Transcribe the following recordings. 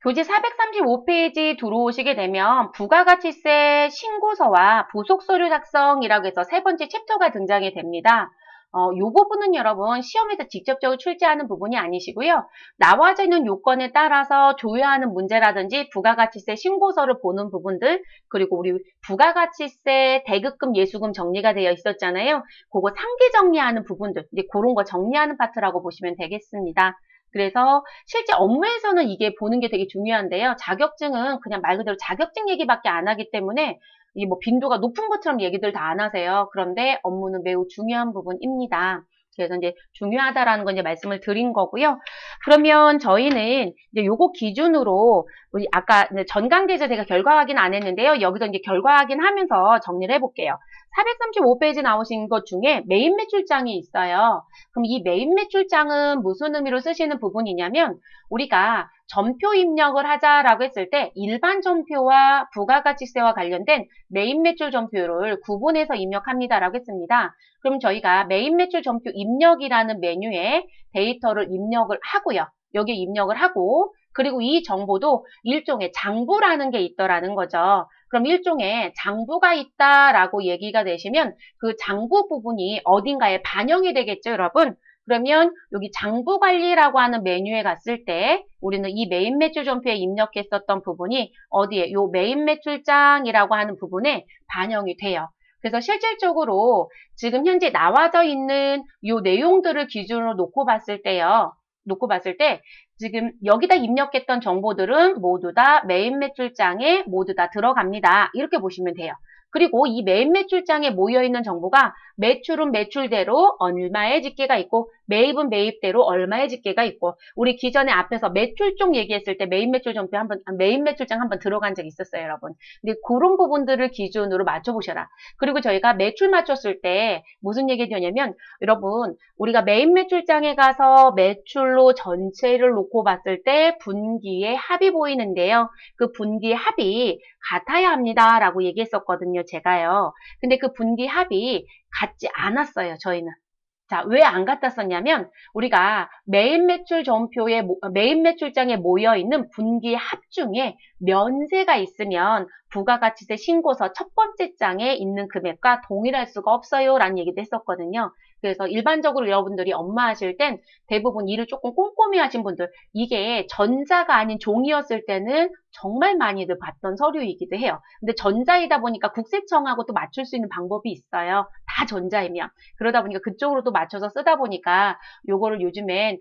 교재 435페이지 들어오시게 되면 부가가치세 신고서와 부속서류 작성이라고 해서 세 번째 챕터가 등장이 됩니다. 이 부분은 여러분 시험에서 직접적으로 출제하는 부분이 아니시고요. 나와져 있는 요건에 따라서 조회하는 문제라든지 부가가치세 신고서를 보는 부분들, 그리고 우리 부가가치세 대급금 예수금 정리가 되어 있었잖아요. 그거 상계 정리하는 부분들, 이제 그런 거 정리하는 파트라고 보시면 되겠습니다. 그래서 실제 업무에서는 이게 보는 게 되게 중요한데요. 자격증은 그냥 말 그대로 자격증 얘기밖에 안 하기 때문에 이게 뭐 빈도가 높은 것처럼 얘기들 다 안 하세요. 그런데 업무는 매우 중요한 부분입니다. 그래서 이제 중요하다라는 건 이제 말씀을 드린 거고요. 그러면 저희는 이제 요거 기준으로 우리 아까 전강제에서 제가 결과 확인 안 했는데요. 여기서 이제 결과 확인하면서 정리를 해볼게요. 435페이지 나오신 것 중에 메인 매출장이 있어요. 그럼 이 메인 매출장은 무슨 의미로 쓰시는 부분이냐면 우리가 전표 입력을 하자라고 했을 때 일반 전표와 부가가치세와 관련된 메인 매출 전표를 구분해서 입력합니다라고 했습니다. 그럼 저희가 메인 매출 전표 입력이라는 메뉴에 데이터를 입력을 하고요. 여기에 입력을 하고 그리고 이 정보도 일종의 장부라는 게 있더라는 거죠. 그럼 일종의 장부가 있다라고 얘기가 되시면 그 장부 부분이 어딘가에 반영이 되겠죠, 여러분? 그러면 여기 장부 관리라고 하는 메뉴에 갔을 때 우리는 이 메인 매출 전표에 입력했었던 부분이 어디에? 요 메인 매출장이라고 하는 부분에 반영이 돼요. 그래서 실질적으로 지금 현재 나와져 있는 요 내용들을 기준으로 놓고 봤을 때요. 놓고 봤을 때 지금 여기다 입력했던 정보들은 모두 다 메인 매출장에 모두 다 들어갑니다. 이렇게 보시면 돼요. 그리고 이 메인 매출장에 모여있는 정보가 매출은 매출대로 얼마의 집계가 있고 매입은 매입대로 얼마의 집계가 있고 우리 기존에 앞에서 매출종 얘기했을 때 메인 매출 전표 메인 매출장 한번 들어간 적 있었어요, 여러분. 근데 그런 부분들을 기준으로 맞춰보셔라. 그리고 저희가 매출 맞췄을 때 무슨 얘기 드냐면 여러분 우리가 메인 매출장에 가서 매출로 전체를 놓고 봤을 때 분기의 합이 보이는데요. 그 분기의 합이 같아야 합니다라고 얘기했었거든요, 제가요. 근데 그 분기 합이 같지 않았어요, 저희는. 자, 왜 안 같았었냐면 우리가 메인 매출 전표에 메인 매출장에 모여 있는 분기 합 중에 면세가 있으면 부가가치세 신고서 첫 번째 장에 있는 금액과 동일할 수가 없어요라는 얘기도 했었거든요. 그래서 일반적으로 여러분들이 업무하실 땐 대부분 일을 조금 꼼꼼히 하신 분들 이게 전자가 아닌 종이었을 때는 정말 많이들 봤던 서류이기도 해요. 근데 전자이다 보니까 국세청하고 또 맞출 수 있는 방법이 있어요. 다 전자이면. 그러다 보니까 그쪽으로 또 맞춰서 쓰다 보니까 요거를 요즘엔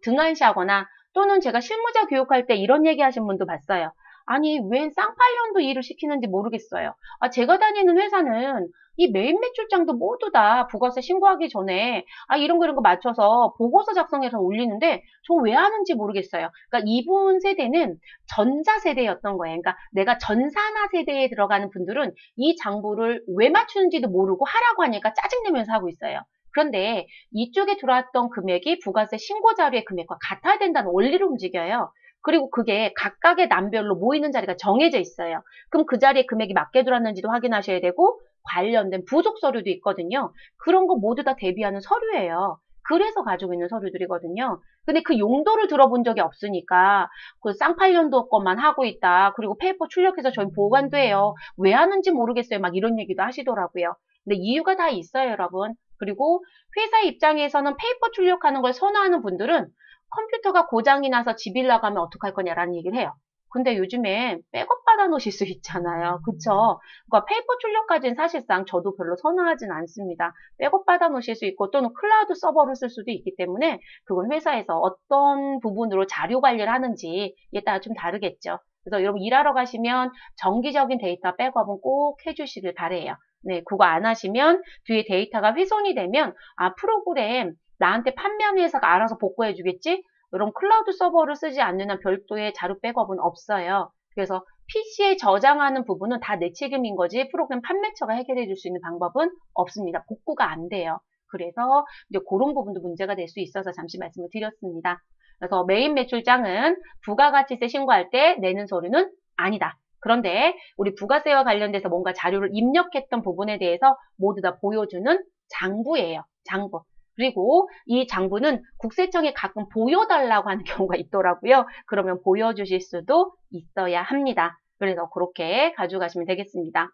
등한시하거나 또는 제가 실무자 교육할 때 이런 얘기 하신 분도 봤어요. 아니 웬 쌍팔년도 일을 시키는지 모르겠어요. 아 제가 다니는 회사는 이 메인 매출장도 모두 다 부가세 신고하기 전에 이런 거 맞춰서 보고서 작성해서 올리는데 저 왜 하는지 모르겠어요. 그러니까 이분 세대는 전자 세대였던 거예요. 그러니까 내가 전산화 세대에 들어가는 분들은 이 장부를 왜 맞추는지도 모르고 하라고 하니까 짜증내면서 하고 있어요. 그런데 이쪽에 들어왔던 금액이 부가세 신고 자료의 금액과 같아야 된다는 원리로 움직여요. 그리고 그게 각각의 난별로 모이는 자리가 정해져 있어요. 그럼 그 자리에 금액이 맞게 들어왔는지도 확인하셔야 되고 관련된 부속 서류도 있거든요. 그런 거 모두 다 대비하는 서류예요. 그래서 가지고 있는 서류들이거든요. 근데 그 용도를 들어본 적이 없으니까 그 쌍팔년도 것만 하고 있다. 그리고 페이퍼 출력해서 저희 보관도 해요. 왜 하는지 모르겠어요. 막 이런 얘기도 하시더라고요. 근데 이유가 다 있어요, 여러분. 그리고 회사 입장에서는 페이퍼 출력하는 걸 선호하는 분들은 컴퓨터가 고장이 나서 집일 나가면 어떡할 거냐라는 얘기를 해요. 근데 요즘에 백업 받아 놓으실 수 있잖아요. 그쵸? 그러니까 페이퍼 출력까지는 사실상 저도 별로 선호하진 않습니다. 백업 받아 놓으실 수 있고 또는 클라우드 서버를 쓸 수도 있기 때문에 그건 회사에서 어떤 부분으로 자료 관리를 하는지에 따라 좀 다르겠죠. 그래서 여러분 일하러 가시면 정기적인 데이터 백업은 꼭 해주시길 바래요. 네, 그거 안 하시면 뒤에 데이터가 훼손이 되면 프로그램 나한테 판매하는 회사가 알아서 복구해 주겠지? 이런 클라우드 서버를 쓰지 않는 한 별도의 자료 백업은 없어요. 그래서 PC에 저장하는 부분은 다 내 책임인 거지 프로그램 판매처가 해결해 줄 수 있는 방법은 없습니다. 복구가 안 돼요. 그래서 이제 그런 부분도 문제가 될 수 있어서 잠시 말씀을 드렸습니다. 그래서 메인 매출장은 부가가치세 신고할 때 내는 서류는 아니다. 그런데 우리 부가세와 관련돼서 뭔가 자료를 입력했던 부분에 대해서 모두 다 보여주는 장부예요. 장부. 그리고 이 장부는 국세청에 가끔 보여달라고 하는 경우가 있더라고요. 그러면 보여주실 수도 있어야 합니다. 그래서 그렇게 가져가시면 되겠습니다.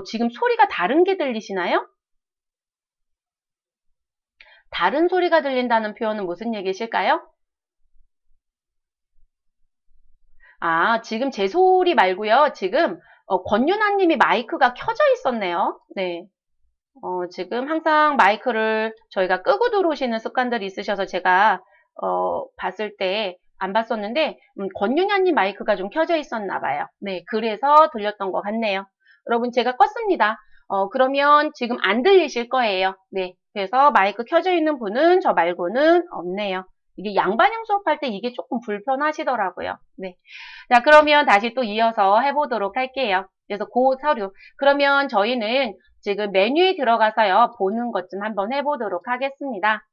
지금 소리가 다른 게 들리시나요? 다른 소리가 들린다는 표현은 무슨 얘기실까요? 지금 제 소리 말고요. 지금 권윤아 님이 마이크가 켜져 있었네요. 네. 지금 항상 마이크를 저희가 끄고 들어오시는 습관들이 있으셔서 제가 봤을 때 안 봤었는데 권윤아 님 마이크가 좀 켜져 있었나 봐요. 네. 그래서 들렸던 것 같네요. 여러분 제가 껐습니다. 그러면 지금 안 들리실 거예요. 네. 그래서 마이크 켜져 있는 분은 저 말고는 없네요. 이게 양반형 수업할 때 이게 조금 불편하시더라고요. 네. 자, 그러면 다시 또 이어서 해보도록 할게요. 그래서 그 서류. 그러면 저희는 지금 메뉴에 들어가서요, 보는 것 좀 한번 해보도록 하겠습니다.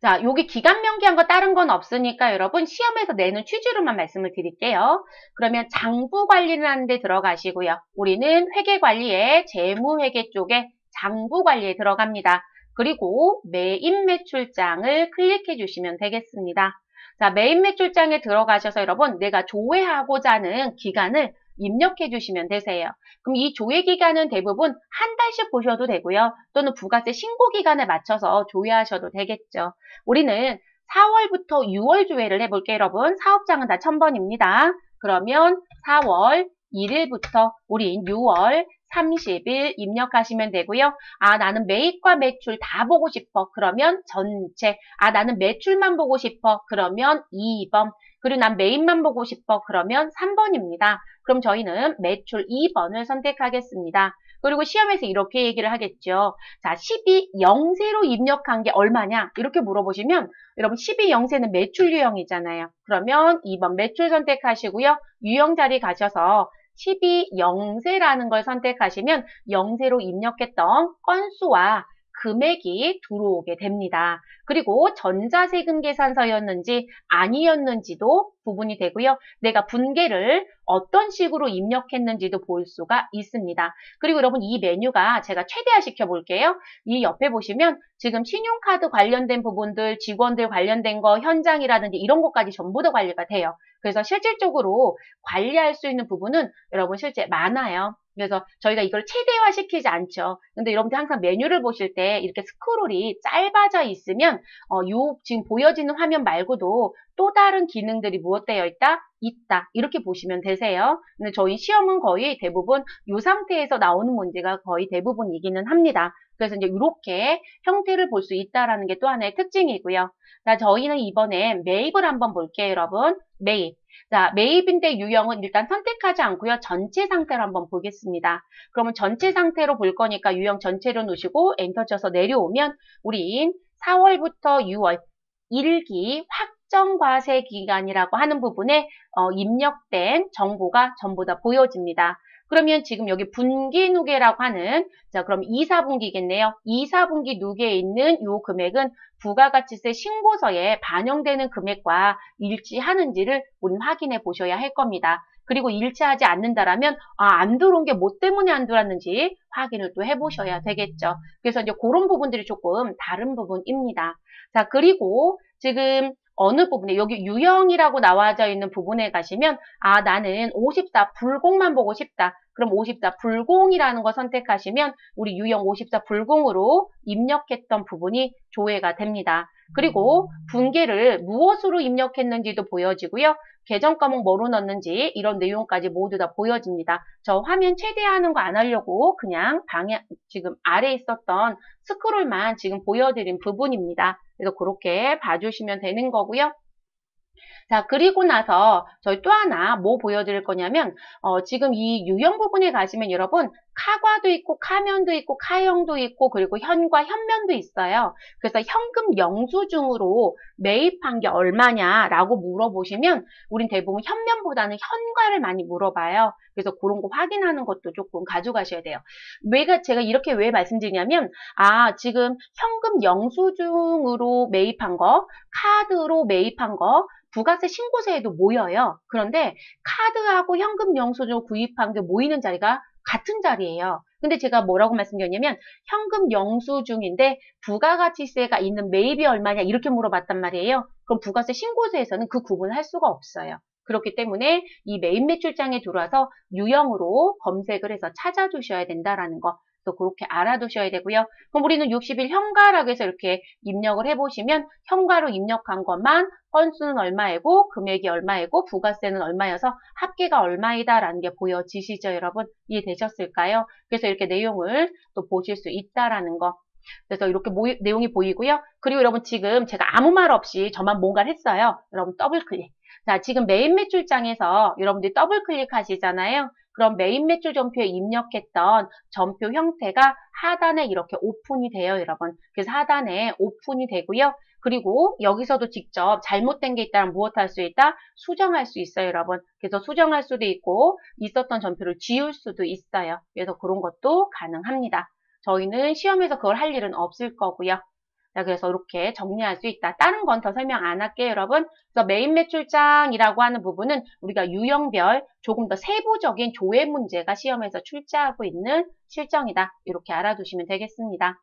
자, 여기 기간 명기한 거 다른 건 없으니까 여러분 시험에서 내는 취지로만 말씀을 드릴게요. 그러면 장부 관리라는 데 들어가시고요. 우리는 회계 관리에 재무회계 쪽에 장부 관리에 들어갑니다. 그리고 매입 매출장을 클릭해 주시면 되겠습니다. 자, 매입 매출장에 들어가셔서 여러분 내가 조회하고자 하는 기간을 입력해 주시면 되세요. 그럼 이 조회 기간은 대부분 한 달씩 보셔도 되고요. 또는 부가세 신고 기간에 맞춰서 조회하셔도 되겠죠. 우리는 4월부터 6월 조회를 해볼게요, 여러분. 사업장은 다 1000번입니다. 그러면 4월 1일부터 우린 6월 30일 입력하시면 되고요. 나는 매입과 매출 다 보고 싶어. 그러면 전체. 나는 매출만 보고 싶어. 그러면 2번. 그리고 난 매입만 보고 싶어. 그러면 3번입니다. 그럼 저희는 매출 2번을 선택하겠습니다. 그리고 시험에서 이렇게 얘기를 하겠죠. 자, 12영세로 입력한 게 얼마냐? 이렇게 물어보시면 여러분 12영세는 매출 유형이잖아요. 그러면 2번 매출 선택하시고요. 유형 자리 가셔서 12영세라는 걸 선택하시면 영세로 입력했던 건수와 금액이 들어오게 됩니다. 그리고 전자세금 계산서였는지 아니었는지도 부분이 되고요. 내가 분계를 어떤 식으로 입력했는지도 볼 수가 있습니다. 그리고 여러분 이 메뉴가 제가 최대화 시켜볼게요. 이 옆에 보시면 지금 신용카드 관련된 부분들, 직원들 관련된 거, 현장이라든지 이런 것까지 전부 다 관리가 돼요. 그래서 실질적으로 관리할 수 있는 부분은 여러분 실제 많아요. 그래서 저희가 이걸 최대화 시키지 않죠. 근데 여러분들 항상 메뉴를 보실 때 이렇게 스크롤이 짧아져 있으면 요 지금 보여지는 화면 말고도 또 다른 기능들이 무엇되어 있다? 있다. 이렇게 보시면 되세요. 근데 저희 시험은 거의 대부분 이 상태에서 나오는 문제가 거의 대부분이기는 합니다. 그래서 이제 이렇게 형태를 볼 수 있다라는 게 또 하나의 특징이고요. 자, 저희는 이번에 매입을 한번 볼게요, 여러분. 매입. 자, 매입인데 유형은 일단 선택하지 않고요. 전체 상태로 한번 보겠습니다. 그러면 전체 상태로 볼 거니까 유형 전체로 누시고 엔터 쳐서 내려오면 우린 4월부터 6월 1기 확정과세 기간이라고 하는 부분에 입력된 정보가 전부 다 보여집니다. 그러면 지금 여기 분기 누계라고 하는 자 그럼 2, 4분기겠네요. 2, 4분기 누계에 있는 이 금액은 부가가치세 신고서에 반영되는 금액과 일치하는지를 우린 확인해 보셔야 할 겁니다. 그리고 일치하지 않는다라면 안 들어온 게 뭐 때문에 안 들어왔는지 확인을 또 해보셔야 되겠죠. 그래서 이제 그런 부분들이 조금 다른 부분입니다. 자 그리고 지금 어느 부분에 여기 유형이라고 나와져 있는 부분에 가시면 나는 54 불공만 보고 싶다. 그럼 54 불공이라는 거 선택하시면 우리 유형 54 불공으로 입력했던 부분이 조회가 됩니다. 그리고 분계를 무엇으로 입력했는지도 보여지고요. 계정 과목 뭐로 넣는지 이런 내용까지 모두 다 보여집니다. 저 화면 최대화하는 거 안 하려고 그냥 지금 아래에 있었던 스크롤만 지금 보여드린 부분입니다. 그래서 그렇게 봐주시면 되는 거고요. 자, 그리고 나서 저희 또 하나 뭐 보여드릴 거냐면 지금 이 유형 부분에 가시면 여러분 카과도 있고 카면도 있고 카형도 있고 그리고 현과 현면도 있어요. 그래서 현금 영수증으로 매입한 게 얼마냐라고 물어보시면 우린 대부분 현면보다는 현과를 많이 물어봐요. 그래서 그런 거 확인하는 것도 조금 가져가셔야 돼요. 제가 이렇게 왜 말씀드리냐면 지금 현금 영수증으로 매입한 거, 카드로 매입한 거 부가세 신고서에도 모여요. 그런데 카드하고 현금 영수증 구입한 게 모이는 자리가 같은 자리예요. 근데 제가 뭐라고 말씀드렸냐면 현금 영수증인데 부가가치세가 있는 매입이 얼마냐 이렇게 물어봤단 말이에요. 그럼 부가세 신고서에서는 그 구분을 할 수가 없어요. 그렇기 때문에 이 매입 매출장에 들어와서 유형으로 검색을 해서 찾아주셔야 된다라는 거. 또 그렇게 알아두셔야 되고요. 그럼 우리는 60일 현가라고 해서 이렇게 입력을 해보시면 현가로 입력한 것만 건수는 얼마이고 금액이 얼마이고 부가세는 얼마여서 합계가 얼마이다라는 게 보여지시죠, 여러분? 이해되셨을까요? 그래서 이렇게 내용을 또 보실 수 있다라는 거. 그래서 이렇게 내용이 보이고요. 그리고 여러분 지금 제가 아무 말 없이 저만 뭔가를 했어요. 여러분 더블 클릭. 자, 지금 메인 매출장에서 여러분들이 더블 클릭하시잖아요. 그럼 메인 매출 전표에 입력했던 전표 형태가 하단에 이렇게 오픈이 돼요, 여러분. 그래서 하단에 오픈이 되고요. 그리고 여기서도 직접 잘못된 게 있다면 무엇 할 수 있다? 수정할 수 있어요, 여러분. 그래서 수정할 수도 있고 있었던 전표를 지울 수도 있어요. 그래서 그런 것도 가능합니다. 저희는 시험에서 그걸 할 일은 없을 거고요. 자, 그래서 이렇게 정리할 수 있다. 다른 건 더 설명 안 할게요, 여러분. 그래서 메인 매출장이라고 하는 부분은 우리가 유형별 조금 더 세부적인 조회 문제가 시험에서 출제하고 있는 실정이다. 이렇게 알아두시면 되겠습니다.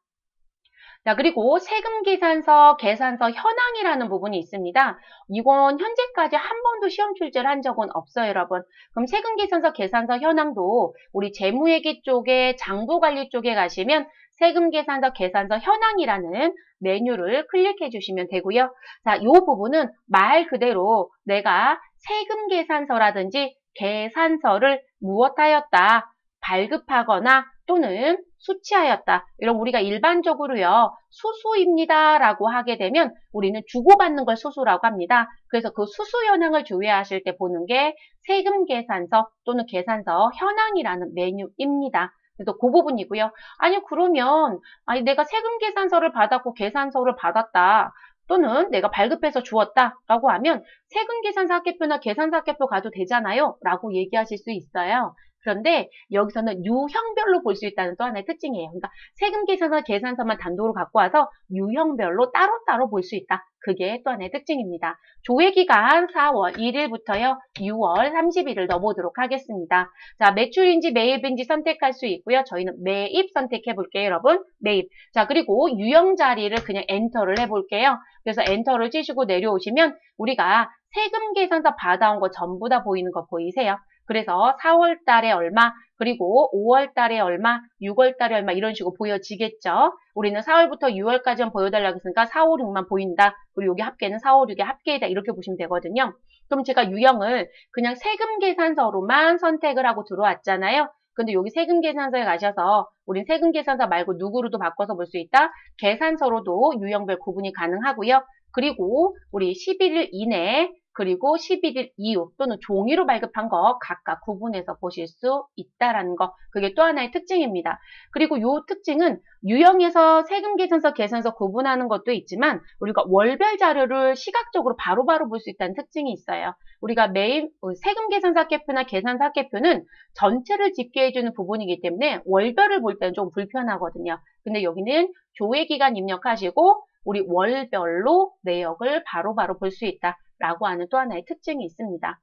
자, 그리고 세금계산서, 계산서 현황이라는 부분이 있습니다. 이건 현재까지 한 번도 시험 출제를 한 적은 없어요, 여러분. 그럼 세금계산서, 계산서 현황도 우리 재무회계 쪽에, 장부관리 쪽에 가시면 세금계산서, 계산서 현황이라는 메뉴를 클릭해 주시면 되고요. 자, 이 부분은 말 그대로 내가 세금계산서라든지 계산서를 무엇하였다, 발급하거나 또는 수취하였다. 이런 우리가 일반적으로요. 수수입니다. 라고 하게 되면 우리는 주고받는 걸 수수라고 합니다. 그래서 그 수수 현황을 조회하실 때 보는 게 세금계산서 또는 계산서 현황이라는 메뉴입니다. 그래서 그 부분이고요. 아니 그러면 내가 세금계산서를 받았고 계산서를 받았다. 또는 내가 발급해서 주었다 라고 하면 세금계산서 합계표나 계산서 합계표 가도 되잖아요 라고 얘기하실 수 있어요. 그런데 여기서는 유형별로 볼 수 있다는 또 하나의 특징이에요. 그러니까 세금 계산서, 계산서만 단독으로 갖고 와서 유형별로 따로따로 볼 수 있다. 그게 또 하나의 특징입니다. 조회기간 4월 1일부터요. 6월 30일을 넣어보도록 하겠습니다. 자, 매출인지 매입인지 선택할 수 있고요. 저희는 매입 선택해 볼게요, 여러분. 매입. 자, 그리고 유형 자리를 그냥 엔터를 해볼게요. 그래서 엔터를 치시고 내려오시면 우리가 세금 계산서 받아온 거 전부 다 보이는 거 보이세요? 그래서 4월 달에 얼마, 그리고 5월 달에 얼마, 6월 달에 얼마 이런 식으로 보여지겠죠. 우리는 4월부터 6월까지만 보여달라고 했으니까 4, 5, 6만 보인다. 그리고 여기 합계는 4, 5, 6의 합계이다. 이렇게 보시면 되거든요. 그럼 제가 유형을 그냥 세금 계산서로만 선택을 하고 들어왔잖아요. 근데 여기 세금 계산서에 가셔서 우린 세금 계산서 말고 누구로도 바꿔서 볼 수 있다. 계산서로도 유형별 구분이 가능하고요. 그리고 우리 11일 이내 그리고 11일 이후 또는 종이로 발급한 거 각각 구분해서 보실 수 있다라는 거. 그게 또 하나의 특징입니다. 그리고 이 특징은 유형에서 세금 계산서, 계산서 구분하는 것도 있지만 우리가 월별 자료를 시각적으로 바로바로 볼 수 있다는 특징이 있어요. 우리가 매일 세금 계산서 합계표나 계산서 합계표는 전체를 집계해주는 부분이기 때문에 월별을 볼 때는 좀 불편하거든요. 근데 여기는 조회기간 입력하시고 우리 월별로 내역을 바로바로 볼 수 있다. 라고 하는 또 하나의 특징이 있습니다.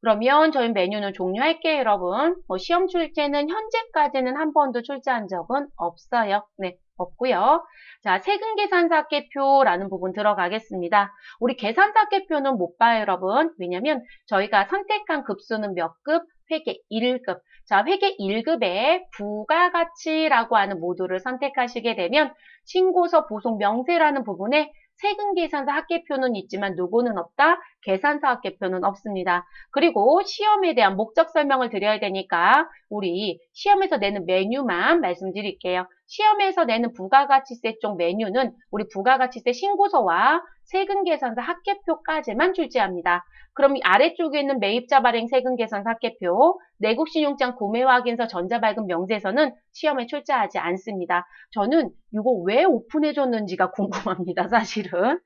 그러면 저희 메뉴는 종료할게요, 여러분. 시험 출제는 현재까지는 한 번도 출제한 적은 없어요. 네, 없고요. 자, 세금 계산서 합계표라는 부분 들어가겠습니다. 우리 계산서 합계표는 못 봐요, 여러분. 왜냐면 저희가 선택한 급수는 몇 급? 회계 1급. 자, 회계 1급에 부가가치라고 하는 모듈을 선택하시게 되면 신고서 부속 명세라는 부분에 세금 계산서 합계표는 있지만 누구는 없다? 계산서 합계표는 없습니다. 그리고 시험에 대한 목적 설명을 드려야 되니까 우리 시험에서 내는 메뉴만 말씀드릴게요. 시험에서 내는 부가가치세 쪽 메뉴는 우리 부가가치세 신고서와 세금 계산서 합계표까지만 출제합니다. 그럼 이 아래쪽에 있는 매입자 발행 세금 계산서 합계표, 내국신용장 구매 확인서 전자발급 명세서는 시험에 출제하지 않습니다. 저는 이거 왜 오픈해줬는지가 궁금합니다, 사실은.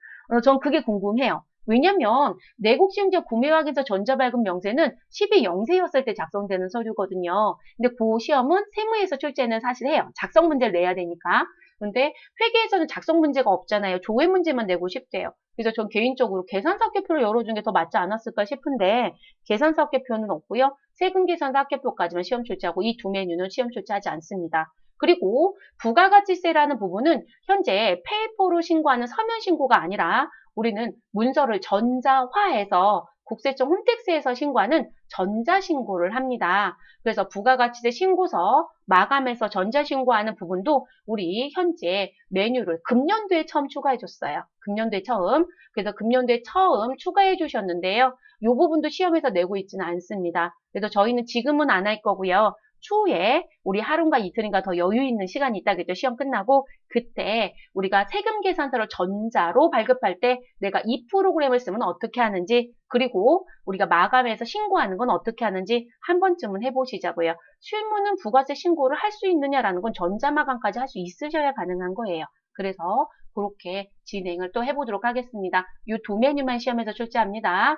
전 그게 궁금해요. 왜냐면 내국신용장 구매 확인서 전자발급 명세는 12영세였을 때 작성되는 서류거든요. 근데 그 시험은 세무에서 출제는 사실 해요. 작성 문제를 내야 되니까. 근데 회계에서는 작성 문제가 없잖아요. 조회 문제만 내고 싶대요. 그래서 전 개인적으로 계산서 합계표를 열어준 게 더 맞지 않았을까 싶은데 계산서 합계표는 없고요. 세금 계산서 학계표까지만 시험 출제하고 이 두 메뉴는 시험 출제하지 않습니다. 그리고 부가가치세라는 부분은 현재 페이퍼로 신고하는 서면 신고가 아니라 우리는 문서를 전자화해서 국세청 홈택스에서 신고하는 전자신고를 합니다. 그래서 부가가치세 신고서 마감해서 전자신고하는 부분도 우리 현재 메뉴를 금년도에 처음 추가해줬어요. 금년도에 처음. 그래서 금년도에 처음 추가해 주셨는데요. 이 부분도 시험에서 내고 있지는 않습니다. 그래서 저희는 지금은 안 할 거고요. 추후에 우리 하루인가 이틀인가 더 여유 있는 시간이 있다겠죠. 시험 끝나고 그때 우리가 세금 계산서를 전자로 발급할 때 내가 이 프로그램을 쓰면 어떻게 하는지 그리고 우리가 마감해서 신고하는 건 어떻게 하는지 한 번쯤은 해보시자고요. 실무는 부가세 신고를 할 수 있느냐라는 건 전자마감까지 할 수 있으셔야 가능한 거예요. 그래서 그렇게 진행을 또 해보도록 하겠습니다. 이 두 메뉴만 시험에서 출제합니다.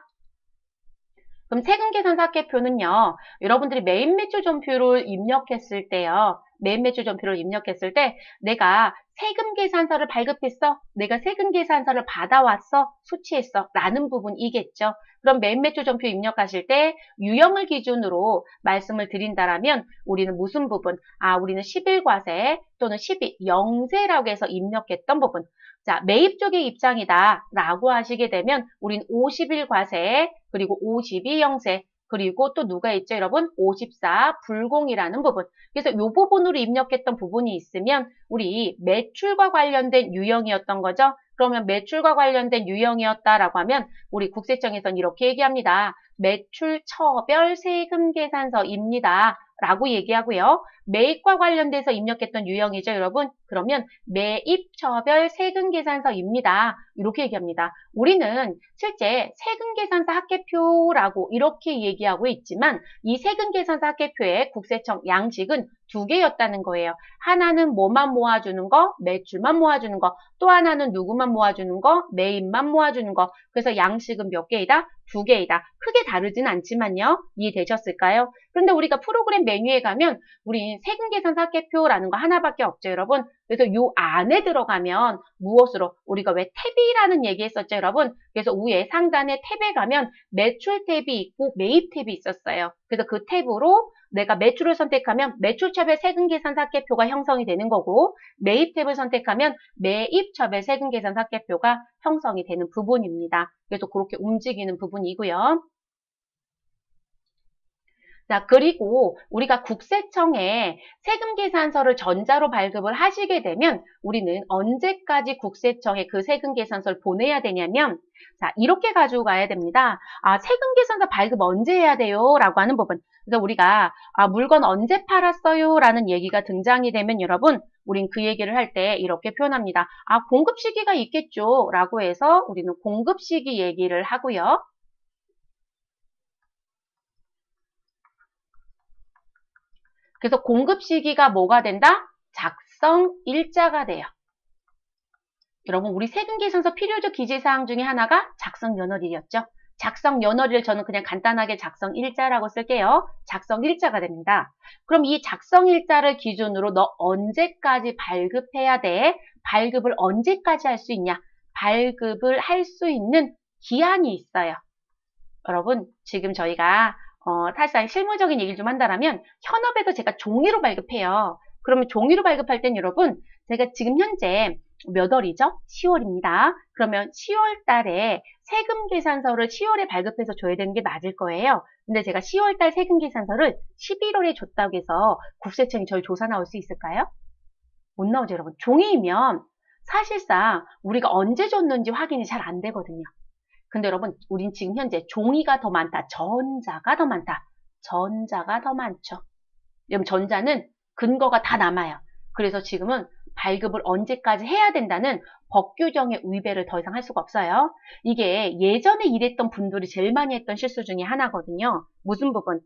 그럼 세금계산서 학계표는요, 여러분들이 메인 매출 전표를 입력했을 때요, 메인 매출 전표를 입력했을 때 내가 세금계산서를 발급했어? 내가 세금계산서를 받아왔어? 수취했어? 라는 부분이겠죠. 그럼 메인 매출 전표 입력하실 때 유형을 기준으로 말씀을 드린다라면 우리는 무슨 부분? 우리는 11과세 또는 12영세라고 해서 입력했던 부분. 자, 매입 쪽의 입장이다 라고 하시게 되면 우린 51과세 그리고 52영세 그리고 또 누가 있죠 여러분? 54 불공이라는 부분. 그래서 이 부분으로 입력했던 부분이 있으면 우리 매출과 관련된 유형이었던 거죠. 그러면 매출과 관련된 유형이었다라고 하면 우리 국세청에서는 이렇게 얘기합니다. 매출 처별 세금 계산서입니다. 라고 얘기하고요. 매입과 관련돼서 입력했던 유형이죠, 여러분. 그러면 매입처별 세금계산서입니다. 이렇게 얘기합니다. 우리는 실제 세금계산서 학계표라고 이렇게 얘기하고 있지만 이 세금계산서 학계표의 국세청 양식은 두 개였다는 거예요. 하나는 뭐만 모아주는 거, 매출만 모아주는 거, 또 하나는 누구만 모아주는 거, 매입만 모아주는 거. 그래서 양식은 몇 개이다? 두 개이다. 크게 다르진 않지만요. 이해되셨을까요? 그런데 우리가 프로그램 메뉴에 가면 우리 세금계산서 학계표라는 거 하나밖에 없죠, 여러분. 그래서 이 안에 들어가면 무엇으로? 우리가 왜 탭이라는 얘기 했었죠, 여러분. 그래서 위에 상단에 탭에 가면 매출 탭이 있고 매입 탭이 있었어요. 그래서 그 탭으로 내가 매출을 선택하면 매출처별 세금계산서 학계표가 형성이 되는 거고 매입 탭을 선택하면 매입처별 세금계산서 학계표가 형성이 되는 부분입니다. 그래서 그렇게 움직이는 부분이고요. 자, 그리고 우리가 국세청에 세금계산서를 전자로 발급을 하시게 되면 우리는 언제까지 국세청에 그 세금계산서를 보내야 되냐면 자, 이렇게 가지고 가야 됩니다. 세금계산서 발급 언제 해야 돼요? 라고 하는 부분. 그래서 우리가 물건 언제 팔았어요? 라는 얘기가 등장이 되면 여러분 우린 그 얘기를 할 때 이렇게 표현합니다. 공급 시기가 있겠죠. 라고 해서 우리는 공급 시기 얘기를 하고요. 그래서 공급 시기가 뭐가 된다? 작성 일자가 돼요. 여러분 우리 세금계산서 필요적 기재사항 중에 하나가 작성 연월일이었죠. 작성 연월일 저는 그냥 간단하게 작성 일자라고 쓸게요. 작성 일자가 됩니다. 그럼 이 작성 일자를 기준으로 너 언제까지 발급해야 돼? 발급을 언제까지 할 수 있냐? 발급을 할 수 있는 기한이 있어요. 여러분 지금 저희가 사실상 실무적인 얘기를 좀 한다면 현업에서 제가 종이로 발급해요. 그러면 종이로 발급할 땐 여러분 제가 지금 현재 몇 월이죠? 10월입니다. 그러면 10월 달에 세금 계산서를 10월에 발급해서 줘야 되는 게 맞을 거예요. 근데 제가 10월 달 세금 계산서를 11월에 줬다고 해서 국세청이 저희 조사 나올 수 있을까요? 못 나오죠, 여러분. 종이면 사실상 우리가 언제 줬는지 확인이 잘 안 되거든요. 근데 여러분, 우린 지금 현재 종이가 더 많다. 전자가 더 많다. 전자가 더 많죠. 여러분, 전자는 근거가 다 남아요. 그래서 지금은 발급을 언제까지 해야 된다는 법 규정의 위배를 더 이상 할 수가 없어요. 이게 예전에 일했던 분들이 제일 많이 했던 실수 중에 하나거든요. 무슨 부분?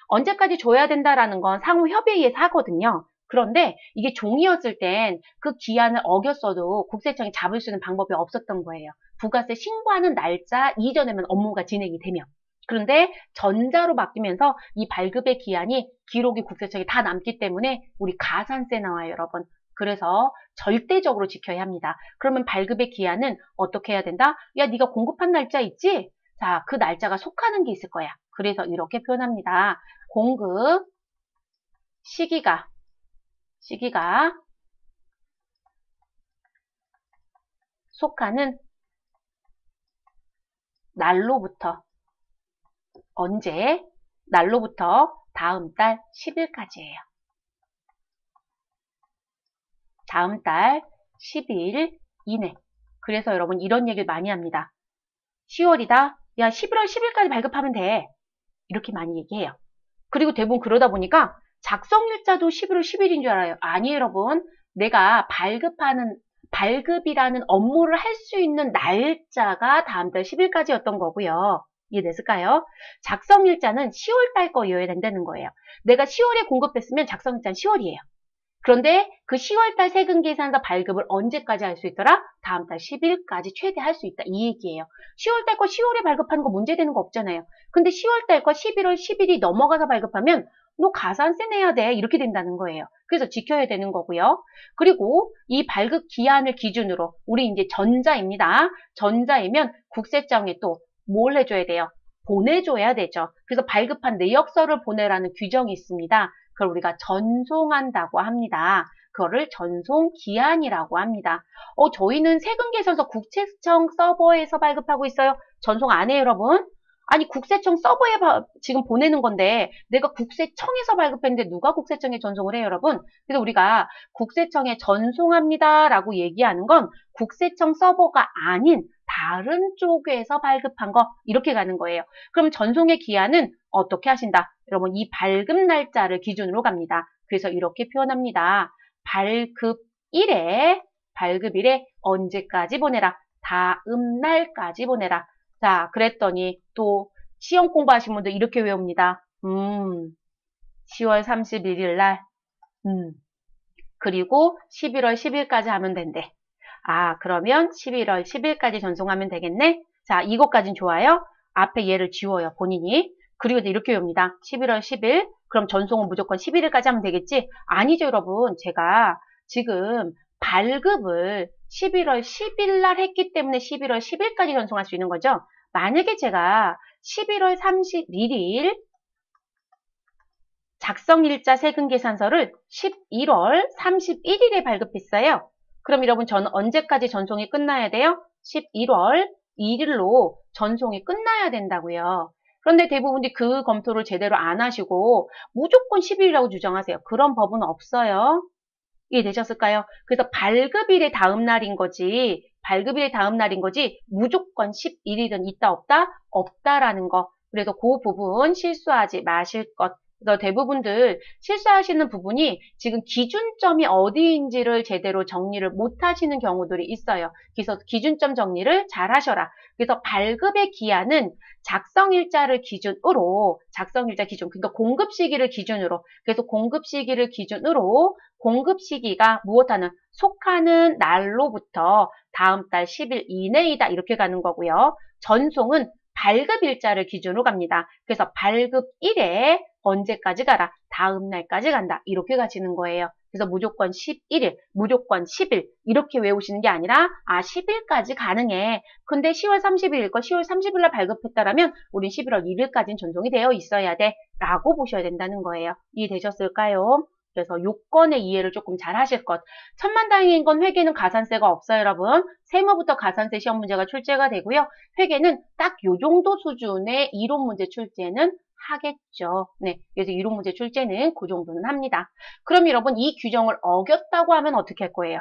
언제까지 줘야 된다라는 건 상호 협의에 의해서 하거든요. 그런데 이게 종이였을 땐 그 기한을 어겼어도 국세청이 잡을 수 있는 방법이 없었던 거예요. 부가세 신고하는 날짜 이전에만 업무가 진행이 되면. 그런데 전자로 바뀌면서 이 발급의 기한이 기록이 국세청에 다 남기 때문에 우리 가산세 나와요, 여러분. 그래서 절대적으로 지켜야 합니다. 그러면 발급의 기한은 어떻게 해야 된다? 야, 네가 공급한 날짜 있지? 자, 그 날짜가 속하는 게 있을 거야. 그래서 이렇게 표현합니다. 공급 시기가 속하는 날로부터 언제? 날로부터 다음 달 10일까지예요. 다음 달 10일 이내. 그래서 여러분 이런 얘기를 많이 합니다. 10월이다. 야, 11월 10일까지 발급하면 돼. 이렇게 많이 얘기해요. 그리고 대부분 그러다 보니까 작성일자도 11월 10일인 줄 알아요. 아니에요, 여러분. 내가 발급이라는 업무를 할 수 있는 날짜가 다음 달 10일까지였던 거고요. 이해됐을까요? 작성일자는 10월 달 거여야 된다는 거예요. 내가 10월에 공급했으면 작성일자는 10월이에요. 그런데 그 10월달 세금 계산서 발급을 언제까지 할 수 있더라? 다음 달 10일까지 최대 할 수 있다. 이 얘기예요. 10월달 거 10월에 발급하는 거 문제되는 거 없잖아요. 근데 10월달 거 11월 10일이 넘어가서 발급하면 너 가산세 내야 돼. 이렇게 된다는 거예요. 그래서 지켜야 되는 거고요. 그리고 이 발급 기한을 기준으로 우리 이제 전자입니다. 전자이면 국세청에 또 뭘 해줘야 돼요? 보내줘야 되죠. 그래서 발급한 내역서를 보내라는 규정이 있습니다. 그걸 우리가 전송한다고 합니다. 그거를 전송기한이라고 합니다. 저희는 세금계산서 국세청 서버에서 발급하고 있어요. 전송 안 해요, 여러분? 아니, 국세청 서버에 지금 보내는 건데 내가 국세청에서 발급했는데 누가 국세청에 전송을 해요, 여러분? 그래서 우리가 국세청에 전송합니다라고 얘기하는 건 국세청 서버가 아닌 다른 쪽에서 발급한 거 이렇게 가는 거예요. 그럼 전송의 기한은 어떻게 하신다? 여러분 이 발급 날짜를 기준으로 갑니다. 그래서 이렇게 표현합니다. 발급일에 언제까지 보내라? 다음 날까지 보내라. 자, 그랬더니 또 시험 공부하신 분들 이렇게 외웁니다. 10월 31일 날 그리고 11월 10일까지 하면 된대. 아, 그러면 11월 10일까지 전송하면 되겠네? 자, 이것까진 좋아요. 앞에 얘를 지워요, 본인이. 그리고 이렇게 외웁니다. 11월 10일. 그럼 전송은 무조건 11일까지 하면 되겠지? 아니죠, 여러분. 제가 지금 발급을 11월 10일 날 했기 때문에 11월 10일까지 전송할 수 있는 거죠. 만약에 제가 11월 31일 작성일자 세금계산서를 11월 31일에 발급했어요. 그럼 여러분 저는 언제까지 전송이 끝나야 돼요? 11월 1일로 전송이 끝나야 된다고요. 그런데 대부분이 그 검토를 제대로 안 하시고 무조건 10일이라고 주장하세요. 그런 법은 없어요. 이해되셨을까요? 그래서 발급일의 다음 날인 거지, 무조건 11일은 있다 없다? 없다라는 거. 그래서 그 부분 실수하지 마실 것. 그래서 대부분들 실수하시는 부분이 지금 기준점이 어디인지를 제대로 정리를 못 하시는 경우들이 있어요. 그래서 기준점 정리를 잘 하셔라. 그래서 발급의 기한은 작성일자 기준, 그러니까 공급 시기를 기준으로, 그래서 공급 시기를 기준으로 공급 시기가 무엇하는 속하는 날로부터 다음 달 10일 이내이다 이렇게 가는 거고요. 전송은 발급일자를 기준으로 갑니다. 그래서 발급일에 언제까지 가라? 다음 날까지 간다. 이렇게 가시는 거예요. 그래서 무조건 11일, 무조건 10일 이렇게 외우시는 게 아니라 10일까지 가능해. 근데 10월 30일일 거 10월 30일 날 발급했다라면 우린 11월 1일까지는 전송이 되어 있어야 돼. 라고 보셔야 된다는 거예요. 이해되셨을까요? 그래서 요건의 이해를 조금 잘 하실 것. 천만다행인 건 회계는 가산세가 없어요, 여러분. 세무부터 가산세 시험 문제가 출제가 되고요. 회계는 딱 요 정도 수준의 이론 문제 출제는 하겠죠. 네, 그래서 이론 문제 출제는 그 정도는 합니다. 그럼 여러분 이 규정을 어겼다고 하면 어떻게 할 거예요?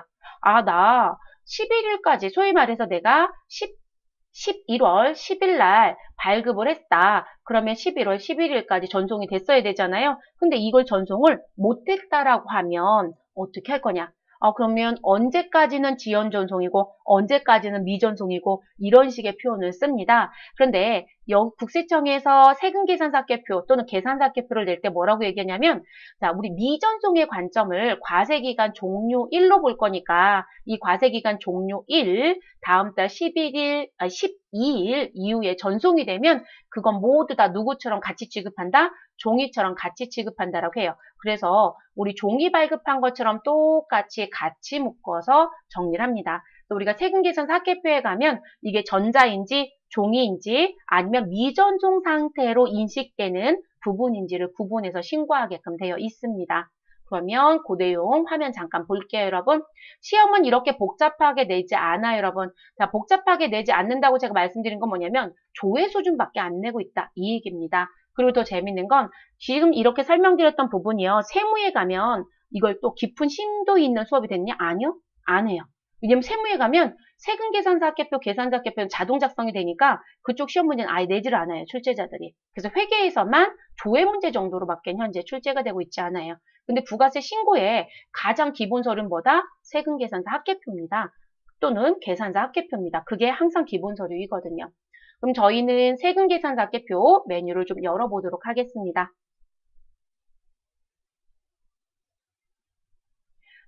나 11일까지 소위 말해서 내가 11월 10일 날 발급을 했다. 그러면 11월 11일까지 전송이 됐어야 되잖아요. 근데 이걸 전송을 못했다라고 하면 어떻게 할 거냐? 그러면 언제까지는 지연 전송이고 언제까지는 미전송이고 이런 식의 표현을 씁니다. 그런데 국세청에서 세금계산사께표 또는 계산사께표를 낼 때 뭐라고 얘기하냐면 자, 우리 미전송의 관점을 과세기간 종료 1로 볼 거니까 이 과세기간 종료 1 다음 달 12일 이후에 전송이 되면 그건 모두 다 누구처럼 같이 취급한다? 종이처럼 같이 취급한다라고 해요. 그래서 우리 종이 발급한 것처럼 똑같이 같이 묶어서 정리를 합니다. 또 우리가 세금계산서 합계표에 가면 이게 전자인지 종이인지 아니면 미전종 상태로 인식되는 부분인지를 구분해서 신고하게끔 되어 있습니다. 그러면 그 내용 화면 잠깐 볼게요, 여러분. 시험은 이렇게 복잡하게 내지 않아요, 여러분. 자, 복잡하게 내지 않는다고 제가 말씀드린 건 뭐냐면 조회 수준밖에 안 내고 있다, 이 얘기입니다. 그리고 더 재밌는 건 지금 이렇게 설명드렸던 부분이요. 세무에 가면 이걸 또 깊은 심도 있는 수업이 됐냐? 아니요, 안 해요. 왜냐면 세무에 가면 세금계산사학계표, 계산사학계표는 자동 작성이 되니까 그쪽 시험 문제는 아예 내지를 않아요, 출제자들이. 그래서 회계에서만 조회 문제 정도로밖에 현재 출제가 되고 있지 않아요. 근데 부가세 신고에 가장 기본 서류는 뭐다? 세금계산사 학계표입니다. 또는 계산사 학계표입니다. 그게 항상 기본 서류이거든요. 그럼 저희는 세금계산사 학계표 메뉴를 좀 열어보도록 하겠습니다.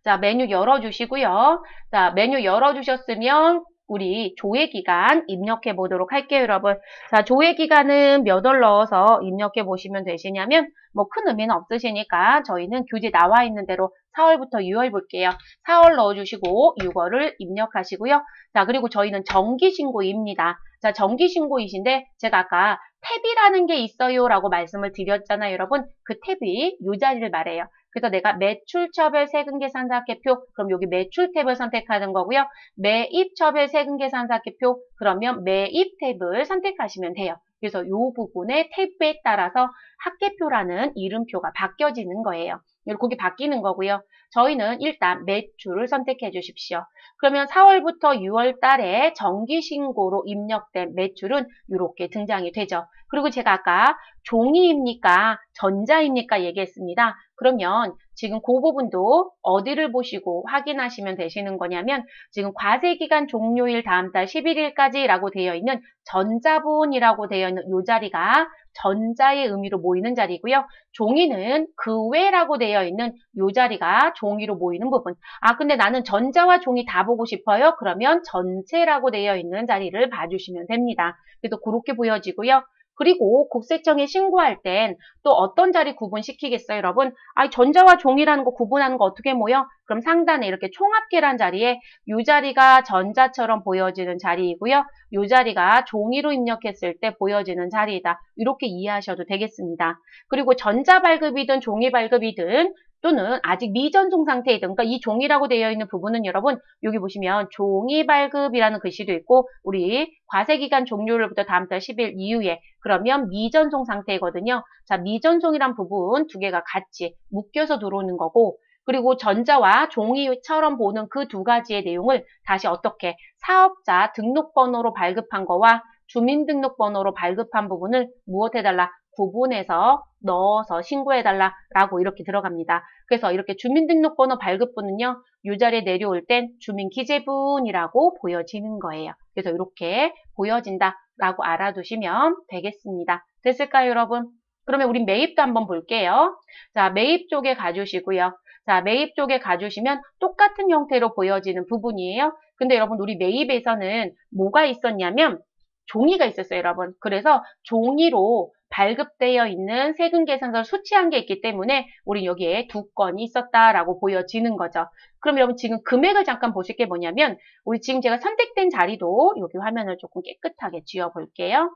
자, 메뉴 열어주시고요. 자, 메뉴 열어주셨으면 우리 조회기간 입력해 보도록 할게요, 여러분. 자, 조회기간은 몇 월 넣어서 입력해 보시면 되시냐면 뭐 큰 의미는 없으시니까 저희는 교재 나와 있는 대로 4월부터 6월 볼게요. 4월 넣어주시고 6월을 입력하시고요. 자, 그리고 저희는 정기신고입니다. 자, 정기신고이신데 제가 아까 탭이라는 게 있어요 라고 말씀을 드렸잖아요, 여러분. 그 탭이 이 자리를 말해요. 그래서 내가 매출처별 세금계산사학계표, 그럼 여기 매출 탭을 선택하는 거고요. 매입처별 세금계산사학계표, 그러면 매입 탭을 선택하시면 돼요. 그래서 이 부분의 탭에 따라서 학계표라는 이름표가 바뀌어지는 거예요. 거기 바뀌는 거고요. 저희는 일단 매출을 선택해 주십시오. 그러면 4월부터 6월 달에 정기신고로 입력된 매출은 이렇게 등장이 되죠. 그리고 제가 아까 종이입니까? 전자입니까? 얘기했습니다. 그러면 지금 그 부분도 어디를 보시고 확인하시면 되시는 거냐면 지금 과세기간 종료일 다음 달 11일까지라고 되어 있는 전자분이라고 되어 있는 이 자리가 전자의 의미로 모이는 자리고요. 종이는 그 외라고 되어 있는 이 자리가 종이로 모이는 부분. 아, 근데 나는 전자와 종이 다 보고 싶어요. 그러면 전체라고 되어 있는 자리를 봐주시면 됩니다. 그래서 그렇게 보여지고요. 그리고 국세청에 신고할 땐 또 어떤 자리 구분시키겠어요, 여러분? 아, 전자와 종이라는 거 구분하는 거 어떻게 모여? 그럼 상단에 이렇게 총합계란 자리에 이 자리가 전자처럼 보여지는 자리이고요. 이 자리가 종이로 입력했을 때 보여지는 자리이다. 이렇게 이해하셔도 되겠습니다. 그리고 전자 발급이든 종이 발급이든 또는 아직 미전종 상태이든, 그러니까 이 종이라고 되어 있는 부분은 여러분 여기 보시면 종이 발급이라는 글씨도 있고 우리 과세기간 종료일부터 다음 달 10일 이후에 그러면 미전종 상태거든요. 자, 미전종이란 부분 두 개가 같이 묶여서 들어오는 거고 그리고 전자와 종이처럼 보는 그 두 가지의 내용을 다시 어떻게 사업자 등록번호로 발급한 거와 주민등록번호로 발급한 부분을 무엇해달라? 구분해서 넣어서 신고해달라라고 이렇게 들어갑니다. 그래서 이렇게 주민등록번호 발급분은요. 이 자리에 내려올 땐 주민기재분이라고 보여지는 거예요. 그래서 이렇게 보여진다라고 알아두시면 되겠습니다. 됐을까요, 여러분? 그러면 우리 매입도 한번 볼게요. 자, 매입 쪽에 가주시고요. 자, 매입 쪽에 가주시면 똑같은 형태로 보여지는 부분이에요. 근데 여러분, 우리 매입에서는 뭐가 있었냐면 종이가 있었어요, 여러분. 그래서 종이로 발급되어 있는 세금계산서를 수취한 게 있기 때문에 우리 여기에 두 건이 있었다라고 보여지는 거죠. 그럼 여러분 지금 금액을 잠깐 보실 게 뭐냐면 우리 지금 제가 선택된 자리도 여기 화면을 조금 깨끗하게 지워볼게요.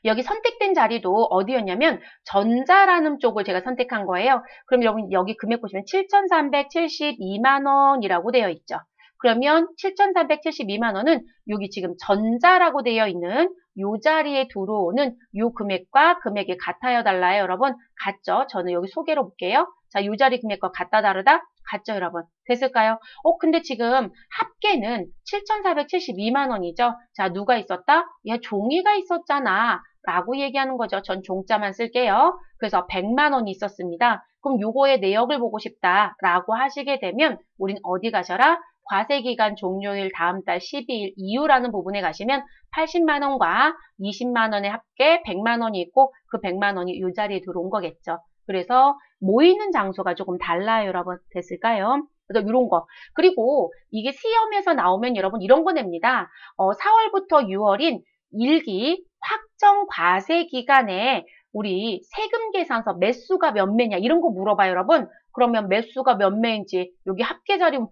여기 선택된 자리도 어디였냐면 전자라는 쪽을 제가 선택한 거예요. 그럼 여러분 여기 금액 보시면 7,372만 원이라고 되어 있죠. 그러면 7,372만 원은 여기 지금 전자라고 되어 있는 이 자리에 들어오는 이 금액과 금액이 같아요, 달라요, 여러분? 같죠? 저는 여기 소개로 볼게요. 자, 이 자리 금액과 같다, 다르다? 같죠, 여러분? 됐을까요? 근데 지금 합계는 7,472만 원이죠? 자, 누가 있었다? 야, 종이가 있었잖아. 라고 얘기하는 거죠. 전 종자만 쓸게요. 그래서 100만 원이 있었습니다. 그럼 요거의 내역을 보고 싶다라고 하시게 되면 우린 어디 가셔라? 과세기간 종료일 다음 달 12일 이후라는 부분에 가시면 80만 원과 20만 원의 합계 100만 원이 있고 그 100만 원이 이 자리에 들어온 거겠죠. 그래서 모이는 장소가 조금 달라요, 여러분. 됐을까요? 그래서 이런 거. 그리고 이게 시험에서 나오면 여러분 이런 거 냅니다. 4월부터 6월인 일기 확정 과세 기간에 우리 세금 계산서 매수가 몇 매냐 이런 거 물어봐요, 여러분. 그러면 매수가 몇 매인지 여기 합계 자료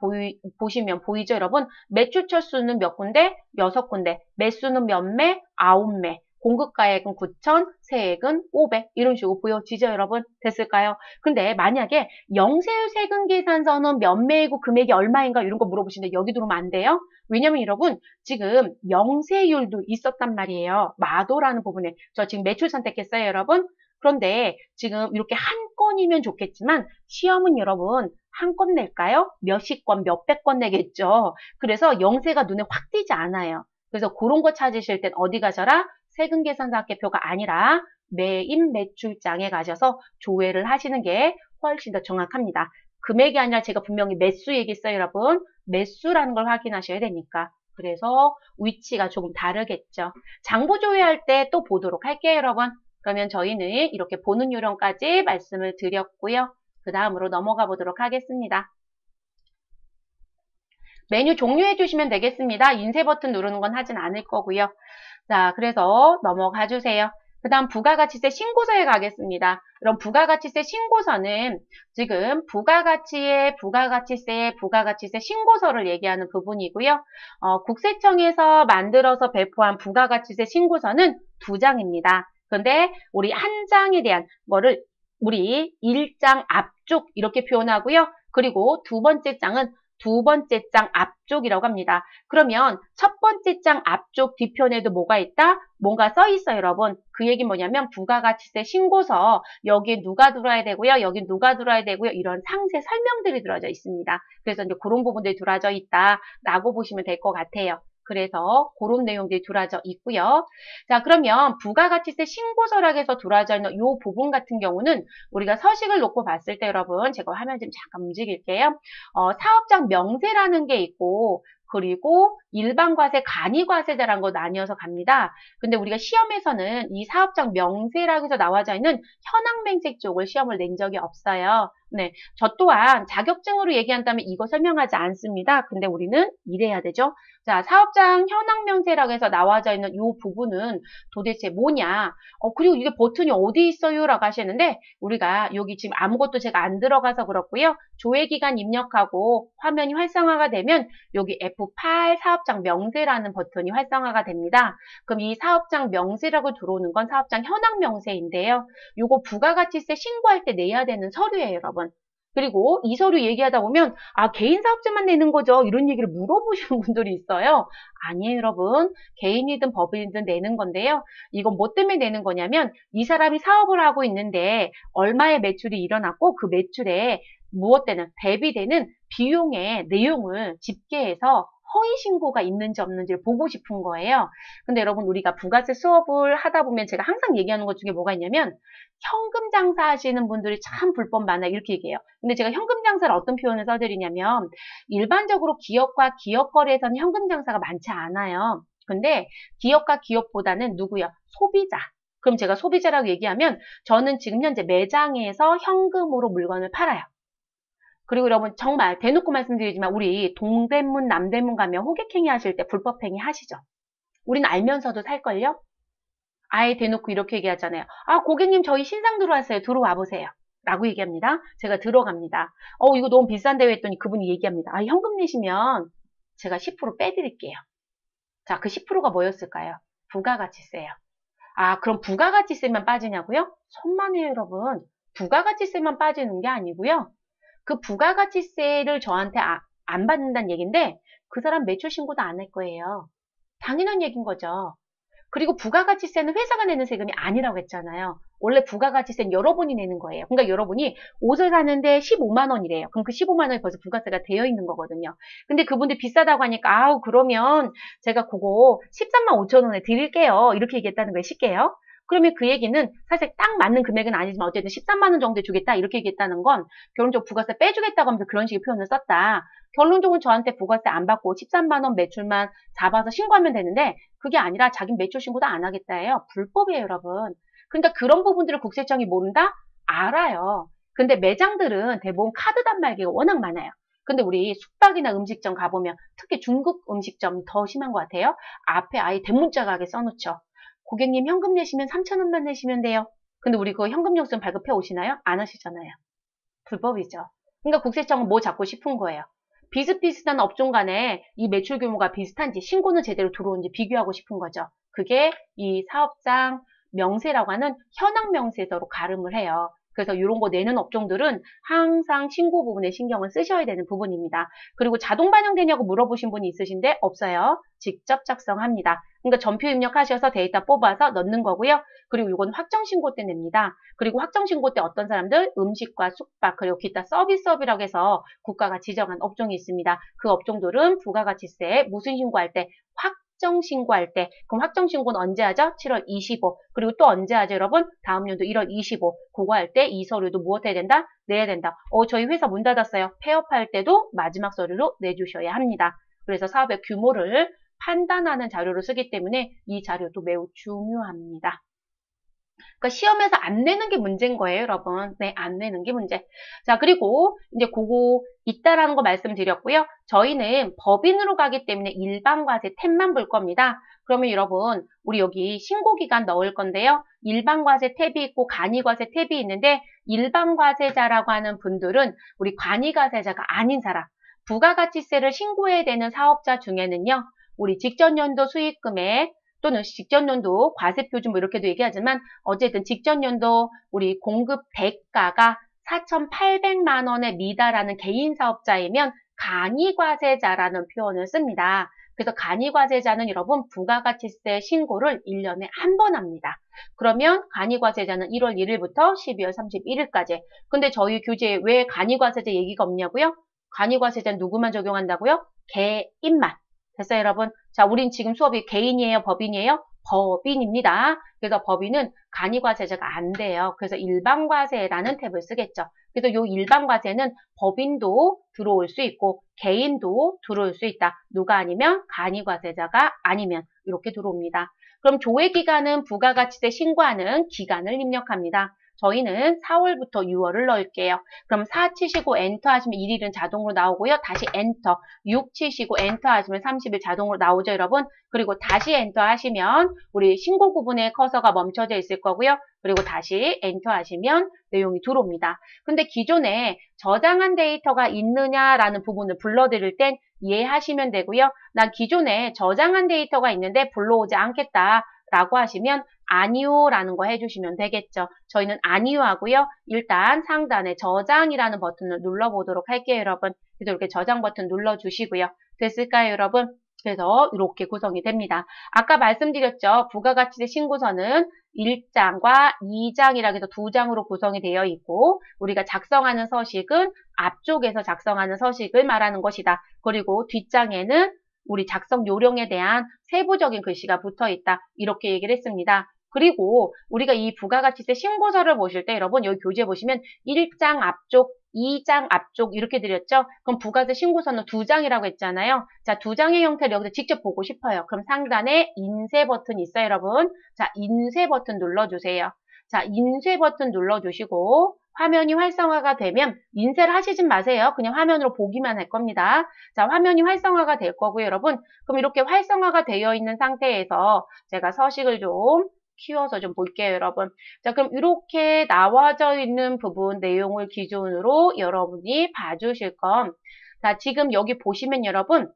보시면 보이죠, 여러분? 매출 철수는 몇 군데? 6군데. 매수는 몇 매? 9매. 공급가액은 9천, 세액은 500 이런 식으로 보여지죠, 여러분? 됐을까요? 근데 만약에 영세율 세금 계산서는 몇 매이고 금액이 얼마인가 이런 거 물어보시는데 여기 들어오면 안 돼요. 왜냐면 여러분 지금 영세율도 있었단 말이에요. 마도라는 부분에 저 지금 매출 선택했어요, 여러분. 그런데 지금 이렇게 한 건이면 좋겠지만 시험은 여러분 한 건 낼까요? 몇십 건, 몇백 건 내겠죠. 그래서 영세가 눈에 확 띄지 않아요. 그래서 그런 거 찾으실 땐 어디 가셔라? 세금 계산서 합계표가 아니라 매입 매출장에 가셔서 조회를 하시는 게 훨씬 더 정확합니다. 금액이 아니라 제가 분명히 매수 얘기했어요, 여러분. 매수라는 걸 확인하셔야 되니까. 그래서 위치가 조금 다르겠죠. 장부 조회할 때 또 보도록 할게요, 여러분. 그러면 저희는 이렇게 보는 요령까지 말씀을 드렸고요. 그 다음으로 넘어가 보도록 하겠습니다. 메뉴 종료해 주시면 되겠습니다. 인쇄 버튼 누르는 건 하진 않을 거고요. 자, 그래서 넘어가 주세요. 그 다음 부가가치세 신고서에 가겠습니다. 그럼 부가가치세 신고서는 지금 부가가치세 신고서를 얘기하는 부분이고요. 국세청에서 만들어서 배포한 부가가치세 신고서는 2장입니다. 그런데 우리 한 장에 대한 거를 우리 1장 앞쪽 이렇게 표현하고요. 그리고 두 번째 장은 두 번째 장 앞쪽이라고 합니다. 그러면 첫 번째 장 앞쪽 뒤편에도 뭐가 있다? 뭔가 써 있어요, 여러분. 그 얘기 뭐냐면 부가가치세 신고서 여기 누가 들어야 되고요. 여기 누가 들어야 되고요. 이런 상세 설명들이 들어져 있습니다. 그래서 이제 그런 부분들이 들어져 있다라고 보시면 될 것 같아요. 그래서 그런 내용들이 들어져 있고요. 자, 그러면 부가가치세 신고서락에서 들어져 있는 이 부분 같은 경우는 우리가 서식을 놓고 봤을 때 여러분, 제가 화면 좀 잠깐 움직일게요. 사업장 명세라는 게 있고 그리고 일반과세, 간이과세자라는 거 나뉘어서 갑니다. 근데 우리가 시험에서는 이 사업장 명세라고 해서 나와져 있는 현황명세 쪽을 시험을 낸 적이 없어요. 네, 저 또한 자격증으로 얘기한다면 이거 설명하지 않습니다. 근데 우리는 이래야 되죠. 자, 사업장 현황명세라고 해서 나와져 있는 이 부분은 도대체 뭐냐? 그리고 이게 버튼이 어디 있어요? 라고 하시는데 우리가 여기 지금 아무것도 제가 안 들어가서 그렇고요. 조회기간 입력하고 화면이 활성화가 되면 여기 F8 사업장 명세라는 버튼이 활성화가 됩니다. 그럼 이 사업장 명세라고 들어오는 건 사업장 현황 명세인데요. 요거 부가가치세 신고할 때 내야 되는 서류예요, 여러분. 그리고 이 서류 얘기하다 보면 개인 사업자만 내는 거죠. 이런 얘기를 물어보시는 분들이 있어요. 아니에요, 여러분. 개인이든 법인이든 내는 건데요. 이건 뭐 때문에 내는 거냐면 이 사람이 사업을 하고 있는데 얼마의 매출이 일어났고 그 매출에 무엇되는 대비되는 비용의 내용을 집계해서 허위신고가 있는지 없는지를 보고 싶은 거예요. 근데 여러분 우리가 부가세 수업을 하다 보면 제가 항상 얘기하는 것 중에 뭐가 있냐면 현금 장사 하시는 분들이 참 불법 많아 이렇게 얘기해요. 근데 제가 현금 장사를 어떤 표현을 써드리냐면 일반적으로 기업과 기업 거래에서는 현금 장사가 많지 않아요. 근데 기업과 기업보다는 누구요? 소비자. 그럼 제가 소비자라고 얘기하면 저는 지금 현재 매장에서 현금으로 물건을 팔아요. 그리고 여러분 정말 대놓고 말씀드리지만 우리 동대문 남대문 가면 호객행위 하실 때 불법행위 하시죠? 우리는 알면서도 살걸요? 아예 대놓고 이렇게 얘기하잖아요. 고객님 저희 신상 들어왔어요. 들어와 보세요. 라고 얘기합니다. 제가 들어갑니다. 이거 너무 비싼데요 했더니 그분이 얘기합니다. 현금 내시면 제가 10% 빼드릴게요. 자, 그 10%가 뭐였을까요? 부가가치세요. 그럼 부가가치세만 빠지냐고요? 천만에요, 여러분. 부가가치세만 빠지는 게 아니고요. 그 부가가치세를 저한테 안 받는다는 얘기인데 그 사람 매출 신고도 안 할 거예요. 당연한 얘기인 거죠. 그리고 부가가치세는 회사가 내는 세금이 아니라고 했잖아요. 원래 부가가치세는 여러분이 내는 거예요. 그러니까 여러분이 옷을 사는데 15만 원이래요. 그럼 그 15만 원이 벌써 부가세가 되어 있는 거거든요. 근데 그분들 비싸다고 하니까 그러면 제가 그거 13만 5천 원에 드릴게요. 이렇게 얘기했다는 거예요. 쉽게요. 그러면 그 얘기는 사실 딱 맞는 금액은 아니지만 어쨌든 13만 원 정도 주겠다 이렇게 얘기했다는 건 결론적으로 부가세 빼주겠다고 하면서 그런 식의 표현을 썼다. 결론적으로 저한테 부가세 안 받고 13만 원 매출만 잡아서 신고하면 되는데 그게 아니라 자기 매출 신고도 안 하겠다예요. 불법이에요, 여러분. 그러니까 그런 부분들을 국세청이 모른다? 알아요. 근데 매장들은 대부분 카드 단말기가 워낙 많아요. 근데 우리 숙박이나 음식점 가보면 특히 중국 음식점 더 심한 것 같아요. 앞에 아예 대문짝하게 써놓죠. 고객님 현금 내시면 3,000원만 내시면 돼요. 근데 우리 그 현금 영수증 발급해 오시나요? 안 하시잖아요. 불법이죠. 그러니까 국세청은 뭐 잡고 싶은 거예요. 비슷비슷한 업종 간에 이 매출 규모가 비슷한지 신고는 제대로 들어온지 비교하고 싶은 거죠. 그게 이 사업장 명세라고 하는 현황 명세서로 가름을 해요. 그래서 이런 거 내는 업종들은 항상 신고 부분에 신경을 쓰셔야 되는 부분입니다. 그리고 자동 반영되냐고 물어보신 분이 있으신데 없어요. 직접 작성합니다. 그러니까 전표 입력하셔서 데이터 뽑아서 넣는 거고요. 그리고 이건 확정신고 때 냅니다. 그리고 확정신고 때 어떤 사람들 음식과 숙박 그리고 기타 서비스업이라고 해서 국가가 지정한 업종이 있습니다. 그 업종들은 부가가치세 무슨 신고할 때 확정신고할 때 그럼 확정신고는 언제 하죠? 7월 25 그리고 또 언제 하죠 여러분? 다음 연도 1월 25 그거 할 때 이 서류도 무엇 해야 된다? 내야 된다. 저희 회사 문 닫았어요. 폐업할 때도 마지막 서류로 내주셔야 합니다. 그래서 사업의 규모를 판단하는 자료로 쓰기 때문에 이 자료도 매우 중요합니다. 그러니까 시험에서 안 내는 게 문제인 거예요, 여러분. 네, 안 내는 게 문제. 자, 그리고 이제 그거 있다라는 거 말씀드렸고요. 저희는 법인으로 가기 때문에 일반과세 탭만 볼 겁니다. 그러면 여러분, 우리 여기 신고기간 넣을 건데요. 일반과세 탭이 있고 간이과세 탭이 있는데 일반과세자라고 하는 분들은 우리 간이과세자가 아닌 사람, 부가가치세를 신고해야 되는 사업자 중에는요. 우리 직전연도 수익금액 또는 직전연도 과세표준 뭐 이렇게도 얘기하지만 어쨌든 직전연도 우리 공급 대가가 4,800만 원에 미달하는 개인 사업자이면 간이과세자라는 표현을 씁니다. 그래서 간이과세자는 여러분 부가가치세 신고를 1년에 한 번 합니다. 그러면 간이과세자는 1월 1일부터 12월 31일까지. 근데 저희 교재에 왜 간이과세자 얘기가 없냐고요? 간이과세자는 누구만 적용한다고요? 개인만. 됐어요, 여러분? 자, 우린 지금 수업이 개인이에요, 법인이에요? 법인입니다. 그래서 법인은 간이과세자가 안 돼요. 그래서 일반과세라는 탭을 쓰겠죠. 그래서 이 일반과세는 법인도 들어올 수 있고 개인도 들어올 수 있다. 누가 아니면 간이과세자가 아니면 이렇게 들어옵니다. 그럼 조회기간은 부가가치세 신고하는 기간을 입력합니다. 저희는 4월부터 6월을 넣을게요. 그럼 4 치시고 엔터 하시면 1일은 자동으로 나오고요. 다시 엔터, 6 치시고 엔터 하시면 30일 자동으로 나오죠, 여러분. 그리고 다시 엔터 하시면 우리 신고 구분에 커서가 멈춰져 있을 거고요. 그리고 다시 엔터 하시면 내용이 들어옵니다. 근데 기존에 저장한 데이터가 있느냐라는 부분을 불러드릴 땐 이해하시면 되고요. 난 기존에 저장한 데이터가 있는데 불러오지 않겠다라고 하시면 아니요라는 거 해주시면 되겠죠. 저희는 아니요 하고요. 일단 상단에 저장이라는 버튼을 눌러보도록 할게요, 여러분. 그래서 이렇게 저장 버튼 눌러주시고요. 됐을까요, 여러분? 그래서 이렇게 구성이 됩니다. 아까 말씀드렸죠. 부가가치세 신고서는 1장과 2장이라고 해서 2장으로 구성이 되어 있고 우리가 작성하는 서식은 앞쪽에서 작성하는 서식을 말하는 것이다. 그리고 뒷장에는 우리 작성 요령에 대한 세부적인 글씨가 붙어 있다. 이렇게 얘기를 했습니다. 그리고 우리가 이 부가가치세 신고서를 보실 때 여러분 여기 교재 보시면 1장 앞쪽, 2장 앞쪽 이렇게 드렸죠? 그럼 부가세 신고서는 2장이라고 했잖아요. 자, 2장의 형태를 여기서 직접 보고 싶어요. 그럼 상단에 인쇄 버튼이 있어요, 여러분. 자, 인쇄 버튼 눌러주세요. 자, 인쇄 버튼 눌러주시고 화면이 활성화가 되면 인쇄를 하시진 마세요. 그냥 화면으로 보기만 할 겁니다. 자, 화면이 활성화가 될 거고요, 여러분. 그럼 이렇게 활성화가 되어 있는 상태에서 제가 서식을 좀 키워서 좀 볼게요, 여러분. 자, 그럼 이렇게 나와져 있는 부분 내용을 기준으로 여러분이 봐주실 건, 자, 지금 여기 보시면 여러분,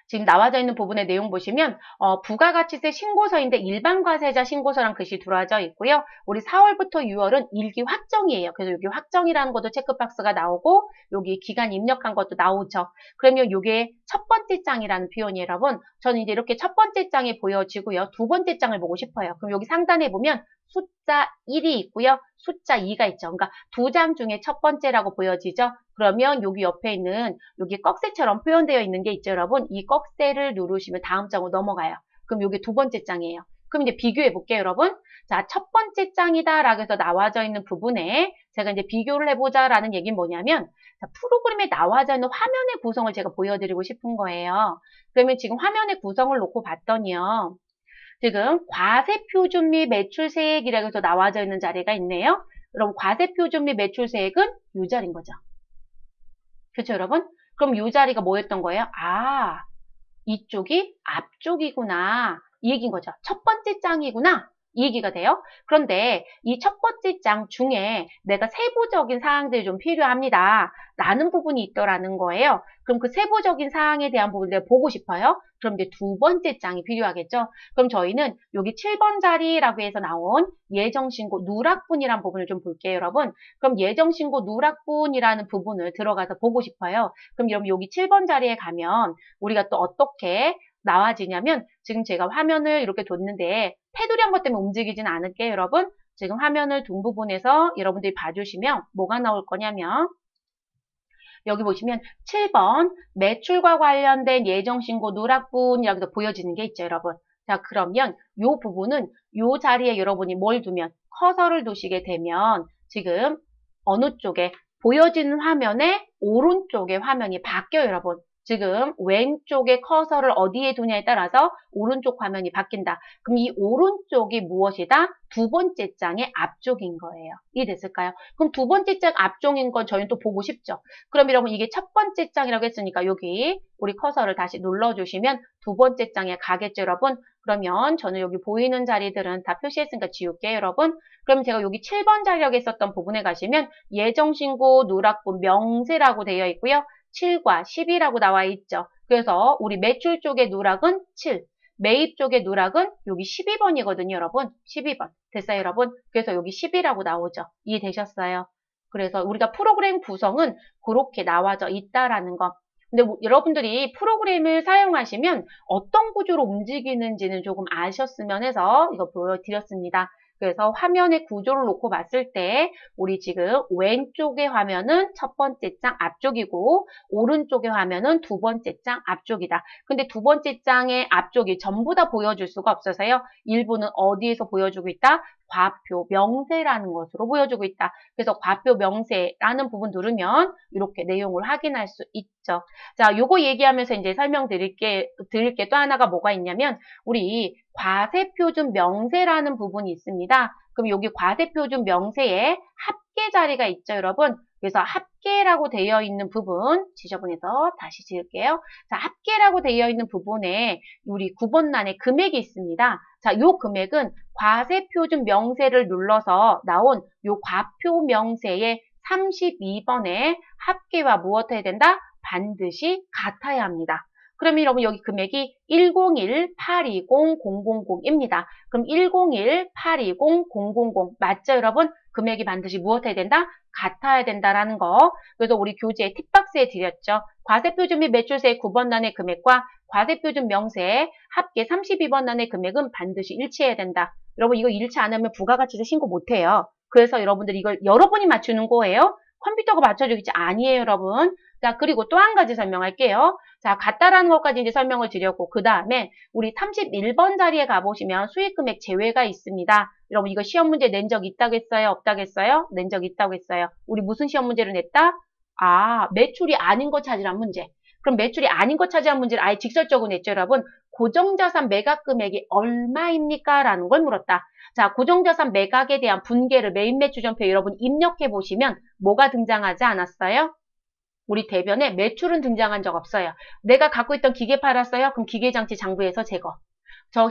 지금 나와져 있는 부분의 내용 보시면 부가가치세 신고서인데 일반과세자 신고서랑 글씨 들어와져 있고요. 우리 4월부터 6월은 일기 확정이에요. 그래서 여기 확정이라는 것도 체크박스가 나오고 여기 기간 입력한 것도 나오죠. 그러면 이게 첫 번째 장이라는 표현이 여러분 저는 이제 이렇게 첫 번째 장이 보여지고요. 두 번째 장을 보고 싶어요. 그럼 여기 상단에 보면 숫자 1이 있고요. 숫자 2가 있죠. 그러니까 두 장 중에 첫 번째라고 보여지죠. 그러면 여기 옆에 있는 여기 꺽쇠처럼 표현되어 있는 게 있죠, 여러분. 이 꺽쇠를 누르시면 다음 장으로 넘어가요. 그럼 여기 두 번째 장이에요. 그럼 이제 비교해 볼게요, 여러분. 자, 첫 번째 장이다라고 해서 나와져 있는 부분에 제가 이제 비교를 해보자라는 얘기는 뭐냐면 자, 프로그램에 나와져 있는 화면의 구성을 제가 보여드리고 싶은 거예요. 그러면 지금 화면의 구성을 놓고 봤더니요. 지금 과세표준 및 매출세액이라고 해서 나와져 있는 자리가 있네요. 그럼 과세표준 및 매출세액은 이 자리인 거죠. 그렇죠, 여러분? 그럼 이 자리가 뭐였던 거예요? 이쪽이 앞쪽이구나. 이 얘기인 거죠. 첫 번째 장이구나. 이해가 돼요? 그런데 이 첫 번째 장 중에 내가 세부적인 사항들이 좀 필요합니다. 라는 부분이 있더라는 거예요. 그럼 그 세부적인 사항에 대한 부분을 내가 보고 싶어요. 그럼 이제 두 번째 장이 필요하겠죠. 그럼 저희는 여기 7번 자리라고 해서 나온 예정신고 누락분이라는 부분을 좀 볼게요, 여러분. 그럼 예정신고 누락분이라는 부분을 들어가서 보고 싶어요. 그럼 여러분 여기 7번 자리에 가면 우리가 또 어떻게 나와지냐면 지금 제가 화면을 이렇게 뒀는데 테두리 한 것 때문에 움직이진 않을게요, 여러분. 지금 화면을 둔 부분에서 여러분들이 봐주시면 뭐가 나올 거냐면 여기 보시면 7번 매출과 관련된 예정신고 누락분이라고 보여지는 게 있죠, 여러분. 자, 그러면 이 부분은 이 자리에 여러분이 뭘 두면 커서를 두시게 되면 지금 어느 쪽에 보여지는 화면에 오른쪽에 화면이 바뀌어요, 여러분. 지금 왼쪽에 커서를 어디에 두냐에 따라서 오른쪽 화면이 바뀐다. 그럼 이 오른쪽이 무엇이다? 두 번째 장의 앞쪽인 거예요. 이해됐을까요? 그럼 두 번째 장 앞쪽인 건 저희는 또 보고 싶죠. 그럼 여러분 이게 첫 번째 장이라고 했으니까 여기 우리 커서를 다시 눌러주시면 두 번째 장에 가겠죠, 여러분? 그러면 저는 여기 보이는 자리들은 다 표시했으니까 지울게요, 여러분. 그럼 제가 여기 7번 자리라고 했었던 부분에 가시면 예정신고 누락분 명세라고 되어 있고요. 7과 10이라고 나와 있죠. 그래서 우리 매출 쪽의 누락은 7, 매입 쪽의 누락은 여기 12번이거든요, 여러분. 12번. 됐어요, 여러분? 그래서 여기 10이라고 나오죠. 이해되셨어요? 그래서 우리가 프로그램 구성은 그렇게 나와져 있다라는 거. 근데 여러분들이 프로그램을 사용하시면 어떤 구조로 움직이는지는 조금 아셨으면 해서 이거 보여드렸습니다. 그래서 화면의 구조를 놓고 봤을 때 우리 지금 왼쪽의 화면은 첫 번째 장 앞쪽이고 오른쪽의 화면은 두 번째 장 앞쪽이다. 근데 두 번째 장의 앞쪽이 전부 다 보여줄 수가 없어서요. 일부는 어디에서 보여주고 있다? 과표 명세라는 것으로 보여주고 있다. 그래서 과표 명세라는 부분 누르면 이렇게 내용을 확인할 수 있죠. 자, 요거 얘기하면서 이제 드릴 게 또 하나가 뭐가 있냐면 우리 과세표준 명세라는 부분이 있습니다. 그럼 여기 과세표준 명세에 합계 자리가 있죠, 여러분. 그래서 합계라고 되어 있는 부분 지저분해서 다시 지을게요. 자, 합계라고 되어 있는 부분에 우리 9번란에 금액이 있습니다. 자, 요 금액은 과세표준 명세를 눌러서 나온 요 과표 명세의 32번에 합계와 무엇 해야 된다? 반드시 같아야 합니다. 그럼 여러분 여기 금액이 101-820-000입니다. 그럼 101-820-000 맞죠, 여러분? 금액이 반드시 무엇 해야 된다? 같아야 된다라는 거. 그래서 우리 교재 팁박스에 드렸죠. 과세표준 및 매출세의 9번란의 금액과 과세표준 명세의 합계 32번란의 금액은 반드시 일치해야 된다. 여러분 이거 일치 안 하면 부가가치세 신고 못해요. 그래서 여러분들이 이걸 여러분이 맞추는 거예요. 컴퓨터가 맞춰주겠지 아니에요, 여러분. 자, 그리고 또 한 가지 설명할게요. 자, 같다라는 것까지 이제 설명을 드렸고, 그 다음에 우리 31번 자리에 가보시면 수익금액 제외가 있습니다. 여러분, 이거 시험 문제 낸 적 있다고 했어요? 없다고 했어요? 낸 적 있다고 했어요. 우리 무슨 시험 문제를 냈다? 아, 매출이 아닌 거 찾으란 문제. 그럼 매출이 아닌 거 차지한 문제를 아예 직설적으로 냈죠, 여러분. 고정자산 매각 금액이 얼마입니까? 라는 걸 물었다. 자, 고정자산 매각에 대한 분계를 매입 매출전표에 여러분 입력해 보시면 뭐가 등장하지 않았어요? 우리 대변에 매출은 등장한 적 없어요. 내가 갖고 있던 기계 팔았어요? 그럼 기계장치 장부에서 제거.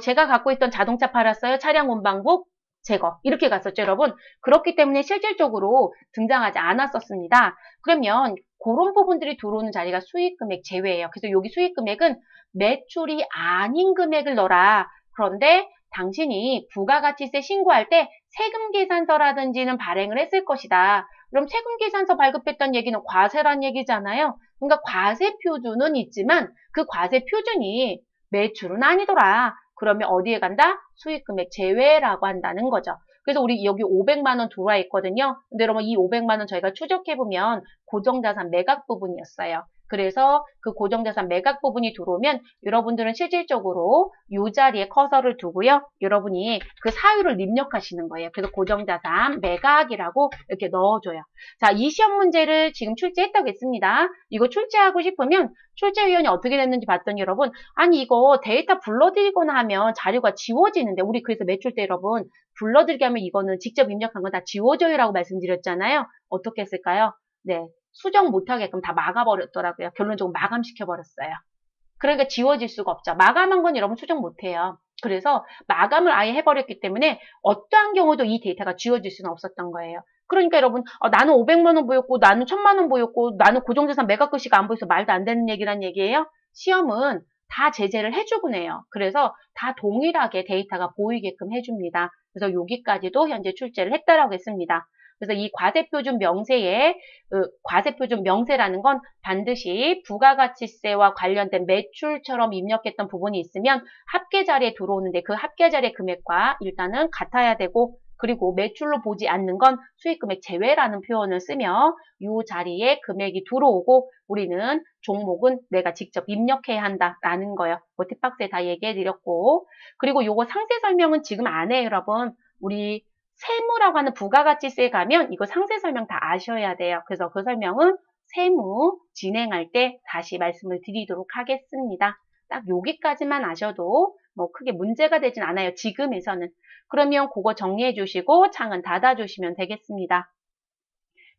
제가 갖고 있던 자동차 팔았어요? 차량 운반국 제거. 이렇게 갔었죠, 여러분. 그렇기 때문에 실질적으로 등장하지 않았었습니다. 그러면 그런 부분들이 들어오는 자리가 수익금액 제외예요. 그래서 여기 수익금액은 매출이 아닌 금액을 넣어라. 그런데 당신이 부가가치세 신고할 때 세금계산서라든지는 발행을 했을 것이다. 그럼 세금계산서 발급했다는 얘기는 과세란 얘기잖아요. 그러니까 과세표준은 있지만 그 과세표준이 매출은 아니더라. 그러면 어디에 간다? 수익금액 제외라고 한다는 거죠. 그래서 우리 여기 500만 원 들어와 있거든요. 근데 여러분 이 500만 원 저희가 추적해보면 고정자산 매각 부분이었어요. 그래서 그 고정자산 매각 부분이 들어오면 여러분들은 실질적으로 이 자리에 커서를 두고요. 여러분이 그 사유를 입력하시는 거예요. 그래서 고정자산 매각이라고 이렇게 넣어줘요. 자, 이 시험 문제를 지금 출제했다고 했습니다. 이거 출제하고 싶으면 출제위원이 어떻게 됐는지 봤더니 여러분 아니 이거 데이터 불러들이거나 하면 자료가 지워지는데 우리 그래서 매출 때 여러분 불러들게 하면 이거는 직접 입력한 건 다 지워져요 라고 말씀드렸잖아요. 어떻게 했을까요? 네, 수정 못하게끔 다 막아버렸더라고요. 결론적으로 마감시켜버렸어요. 그러니까 지워질 수가 없죠. 마감한 건 여러분 수정 못해요. 그래서 마감을 아예 해버렸기 때문에 어떠한 경우도 이 데이터가 지워질 수는 없었던 거예요. 그러니까 여러분 나는 500만 원 보였고 나는 1000만 원 보였고 나는 고정자산 매각글씨가 안 보여서 말도 안 되는 얘기란 얘기예요. 시험은 다 제재를 해주곤 해요. 그래서 다 동일하게 데이터가 보이게끔 해줍니다. 그래서 여기까지도 현재 출제를 했다라고 했습니다. 그래서 이 과세표준 명세에 과세표준 명세라는 건 반드시 부가가치세와 관련된 매출처럼 입력했던 부분이 있으면 합계 자리에 들어오는데 그 합계 자리의 금액과 일단은 같아야 되고 그리고 매출로 보지 않는 건 수익금액 제외라는 표현을 쓰며 이 자리에 금액이 들어오고 우리는 종목은 내가 직접 입력해야 한다라는 거예요. 뭐 팁박스에 다 얘기해 드렸고 그리고 요거 상세 설명은 지금 안 해요, 여러분. 우리 세무라고 하는 부가가치세에 가면 이거 상세 설명 다 아셔야 돼요. 그래서 그 설명은 세무 진행할 때 다시 말씀을 드리도록 하겠습니다. 딱 여기까지만 아셔도 뭐 크게 문제가 되진 않아요. 지금에서는. 그러면 그거 정리해 주시고 창은 닫아 주시면 되겠습니다.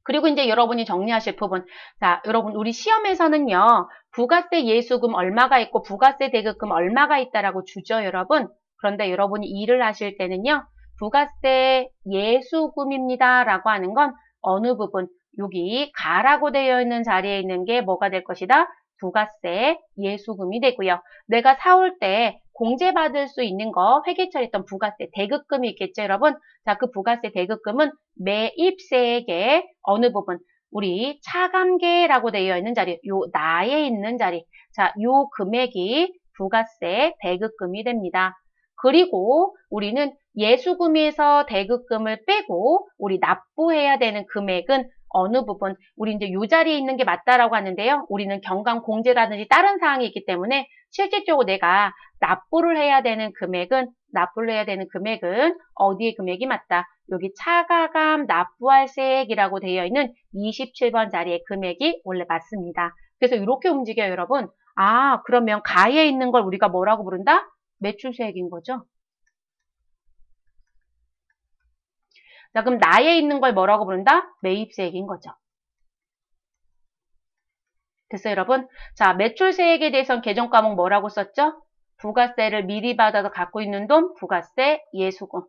그리고 이제 여러분이 정리하실 부분. 자, 여러분 우리 시험에서는요. 부가세 예수금 얼마가 있고 부가세 대급금 얼마가 있다라고 주죠, 여러분. 그런데 여러분이 일을 하실 때는요. 부가세 예수금입니다 라고 하는 건 어느 부분, 여기 가라고 되어 있는 자리에 있는 게 뭐가 될 것이다? 부가세 예수금이 되고요. 내가 사올 때 공제받을 수 있는 거 회계처리했던 부가세 대급금이 있겠죠, 여러분? 자, 그 부가세 대급금은 매입세액의 어느 부분, 우리 차감계라고 되어 있는 자리, 요 나에 있는 자리, 자, 요 금액이 부가세 대급금이 됩니다. 그리고 우리는 예수금에서 대급금을 빼고 우리 납부해야 되는 금액은 어느 부분, 우리 이제 요 자리에 있는 게 맞다라고 하는데요. 우리는 경감 공제라든지 다른 사항이 있기 때문에 실질적으로 내가 납부를 해야 되는 금액은 어디에 금액이 맞다. 여기 차가감 납부할세액이라고 되어 있는 27번 자리의 금액이 원래 맞습니다. 그래서 이렇게 움직여요, 여러분. 아, 그러면 가에 있는 걸 우리가 뭐라고 부른다? 매출세액인 거죠. 자, 그럼 나에 있는 걸 뭐라고 부른다? 매입세액인 거죠. 됐어요, 여러분? 자, 매출세액에 대해서는 개정 과목 뭐라고 썼죠? 부가세를 미리 받아서 갖고 있는 돈, 부가세 예수금.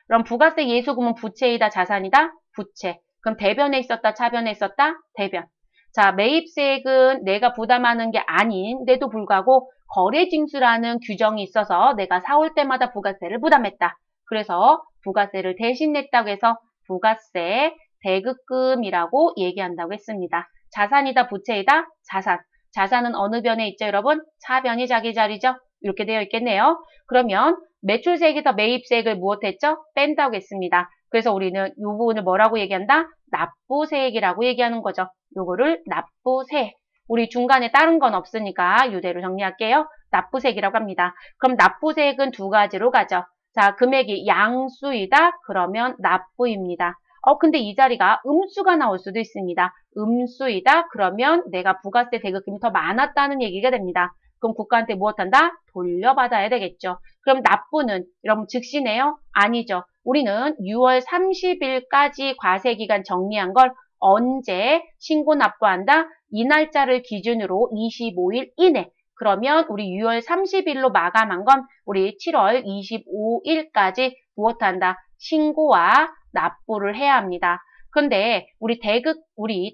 그럼 부가세 예수금은 부채이다, 자산이다? 부채. 그럼 대변에 있었다, 차변에 있었다? 대변. 자, 매입세액은 내가 부담하는 게 아닌데도 불구하고 거래징수라는 규정이 있어서 내가 사올 때마다 부가세를 부담했다. 그래서 부가세를 대신 냈다고 해서 부가세 대급금이라고 얘기한다고 했습니다. 자산이다, 부채이다? 자산. 자산은 어느 변에 있죠, 여러분? 차변이 자기 자리죠? 이렇게 되어 있겠네요. 그러면 매출세액에서 매입세액을 무엇했죠? 뺀다고 했습니다. 그래서 우리는 이 부분을 뭐라고 얘기한다? 납부세액이라고 얘기하는 거죠. 요거를 납부세. 우리 중간에 다른 건 없으니까 이대로 정리할게요. 납부세액이라고 합니다. 그럼 납부세액은 두 가지로 가죠. 자, 금액이 양수이다. 그러면 납부입니다. 근데 이 자리가 음수가 나올 수도 있습니다. 음수이다. 그러면 내가 부가세 대급금이 더 많았다는 얘기가 됩니다. 그럼 국가한테 무엇한다? 돌려받아야 되겠죠. 그럼 납부는 여러분 즉시네요? 아니죠. 우리는 6월 30일까지 과세기간 정리한 걸 언제 신고 납부한다? 이 날짜를 기준으로 25일 이내. 그러면 우리 6월 30일로 마감한 건 우리 7월 25일까지 무엇한다? 신고와 납부를 해야 합니다. 근데 우리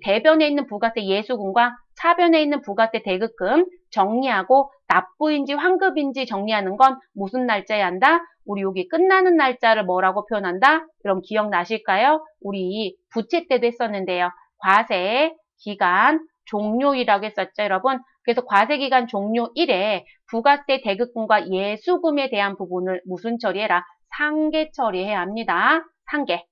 대변에 있는 부가세 예수금과 차변에 있는 부가세 대급금 정리하고 납부인지 환급인지 정리하는 건 무슨 날짜에 한다? 우리 여기 끝나는 날짜를 뭐라고 표현한다? 여러분 기억나실까요? 우리 부채 때도 했었는데요. 과세 기간 종료이라고 했었죠, 여러분. 그래서 과세기간 종료일에 부가세 대급금과 예수금에 대한 부분을 무슨 처리해라? 상계 처리해야 합니다. 상계.